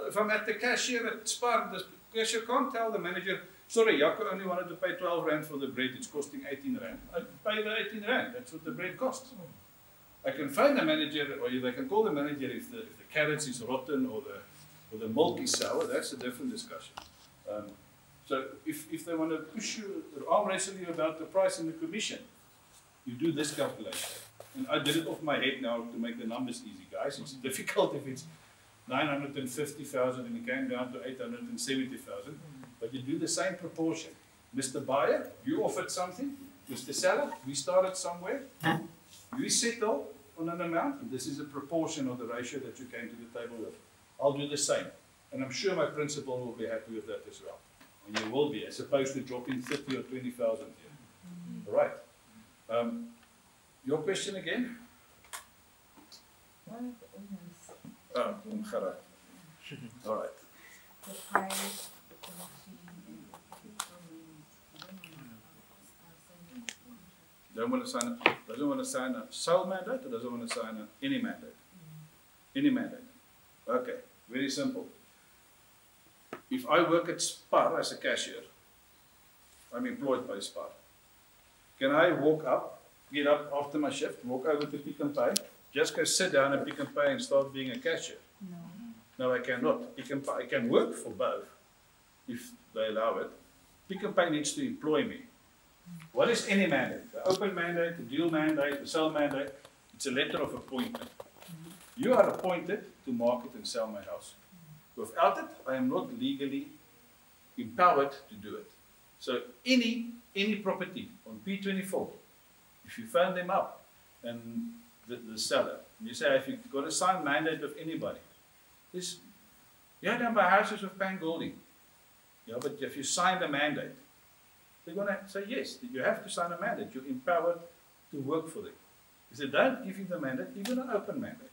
If I'm at the cashier at Spar, the cashier can't tell the manager, sorry, Jaco only wanted to pay 12 rand for the bread, it's costing 18 rand. I pay the 18 rand, that's what the bread costs. I can phone the manager, or they can call the manager if the carrots is rotten or or the milk is sour, that's a different discussion. So if they want to push you, arm wrestle you about the price and the commission, you do this calculation. And I did it off my head now to make the numbers easy, guys. It's difficult if it's 950,000 and it came down to 870,000, but you do the same proportion. Mr. Buyer, you offered something. Mr. Seller, we started somewhere. You settle on an amount, and this is a proportion of the ratio that you came to the table with. I'll do the same. And I'm sure my principal will be happy with that as well. And you will be, as opposed to dropping 30 or 20,000 here. All right. Your question again? One of the owners. Gerard. All right. The price, the commission, and the performance. Doesn't want to sign a sole mandate, or doesn't want to sign any mandate? Any mandate. Okay, very simple. If I work at Spar as a cashier, I'm employed by Spar. Can I get up after my shift, walk over to Pick n Pay, just go sit down at Pick n Pay and start being a cashier? No. No, I cannot. Pick n Pay, I can work for both, if they allow it. Pick n Pay needs to employ me. What is any mandate? The open mandate, the deal mandate, the sell mandate? It's a letter of appointment. You are appointed to market and sell my house. Without it, I am not legally empowered to do it. So any property on P24, if you phone them up and the seller, and you say, if you've got a signed mandate of anybody, this, yeah, don't buy houses with Pan Golding. Yeah, but if you sign the mandate, they're going to say, yes, you have to sign a mandate. You're empowered to work for them. If they don't give you the mandate, even an open mandate,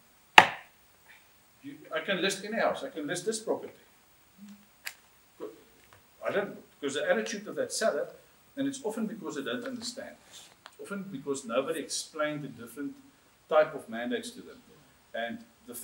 I can list any house. I can list this property. Because the attitude of that seller, and it's often because they don't understand. It's often because nobody explained the different type of mandates to them. And